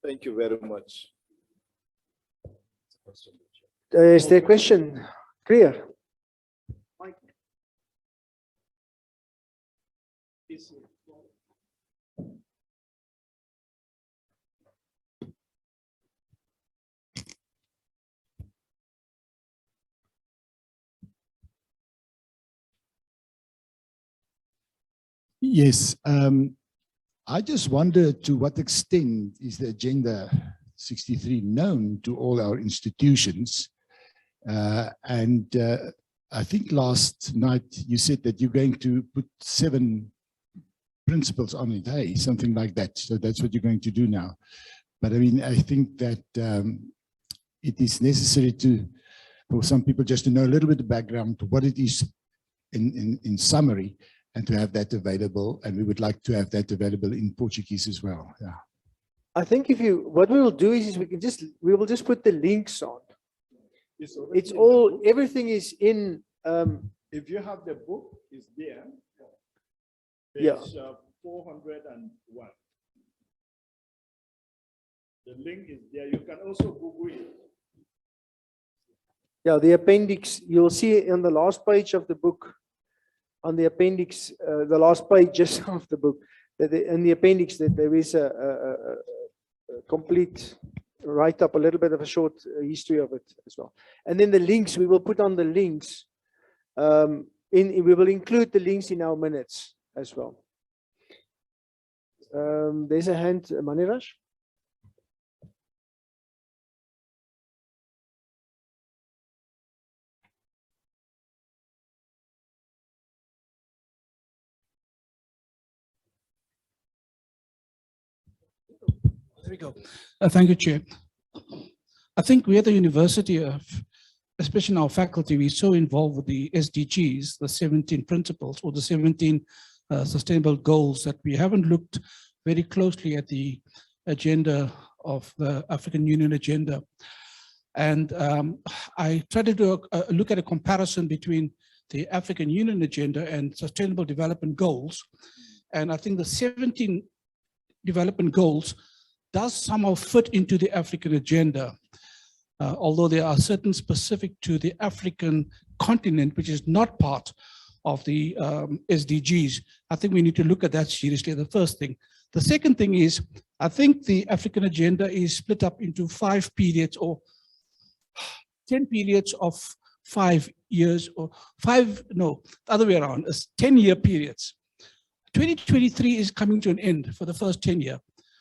Thank you very much. Is there a question? Clear? Yes, I just wonder to what extent is the Agenda 63 known to all our institutions? I think last night you said that you're going to put 7 principles on it, hey, something like that. So that's what you're going to do now. But I mean, I think that it is necessary for some people just to know a little bit of background to what it is in summary, and to have that available. And we would like to have that available in Portuguese as well. Yeah. I think what we will do is we will just put the links on. It's all, everything is in. If you have the book, it's there. Yeah. Page 401. The link is there. You can also Google it. Yeah, the appendix, you'll see on the last page of the book, on the appendix, the last pages of the book, that in the appendix that there is a complete write-up, a little bit of a short history of it as well. And then the links, we will put on the links. We will include the links in our minutes as well. There's a hand, Maniraj. There we go. Thank you, Chair. I think we at the university, especially in our faculty, we're so involved with the SDGs, the 17 principles or the 17 sustainable goals, that we haven't looked very closely at the agenda of the African Union agenda. And I tried to do look at a comparison between the African Union agenda and sustainable development goals. And I think the 17 development goals does somehow fit into the African agenda, although there are certain specific to the African continent, which is not part of the SDGs. I think we need to look at that seriously, the first thing. The second thing is, I think the African agenda is split up into 5 periods or 10 periods of 5 years, or the other way around, 10-year periods. 2023 is coming to an end for the first 10 years.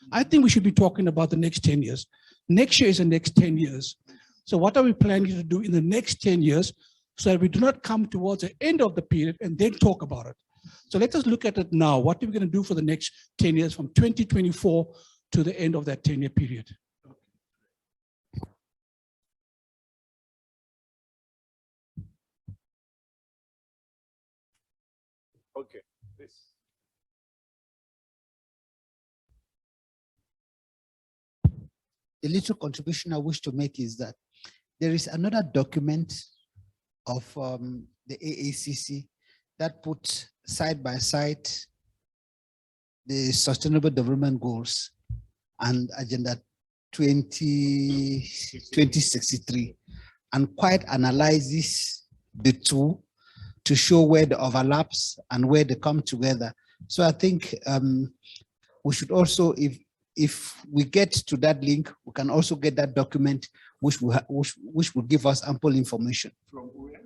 I think we should be talking about the next 10 years. Next year is the next 10 years. So what are we planning to do in the next 10 years so that we do not come towards the end of the period and then talk about it? So let us look at it now. What are we going to do for the next 10 years from 2024 to the end of that 10-year period? Okay, please. The little contribution I wish to make is that there is another document of the AACC that puts side by side the Sustainable Development Goals and Agenda 2063, and quite analyzes the two to show where the overlaps and where they come together. So I think we should also, if if we get to that link, we can also get that document, which will give us ample information. From where?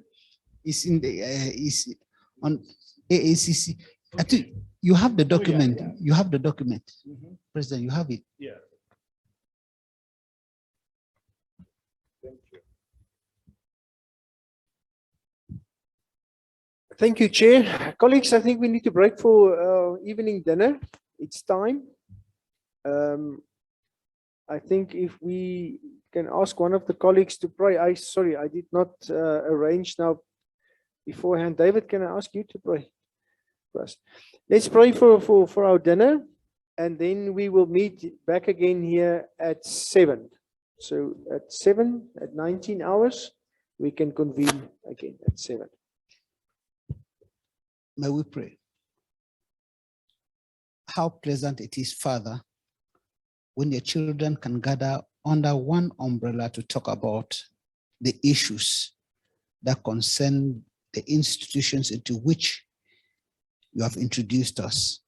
It's in the is on AACC. I think you have the document. yeah. You have the document, Mhm. President. You have it. Yeah. Thank you. Thank you, Chair. Colleagues, I think we need to break for evening dinner. It's time. I think if we can ask one of the colleagues to pray. Sorry, I did not arrange now beforehand. David, can I ask you to pray for us? Let's pray for our dinner, and then we will meet back again here at 7. So at 7, at 19 hours, we can convene again at 7. May we pray. How pleasant it is, Father, when your children can gather under one umbrella to talk about the issues that concern the institutions into which you have introduced us.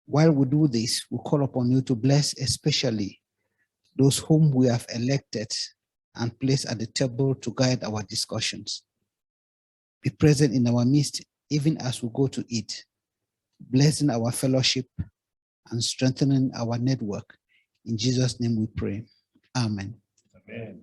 While we do this, we call upon you to bless especially those whom we have elected and placed at the table to guide our discussions. Be present in our midst, even as we go to eat, blessing our fellowship and strengthening our network. In Jesus' name we pray. Amen. Amen.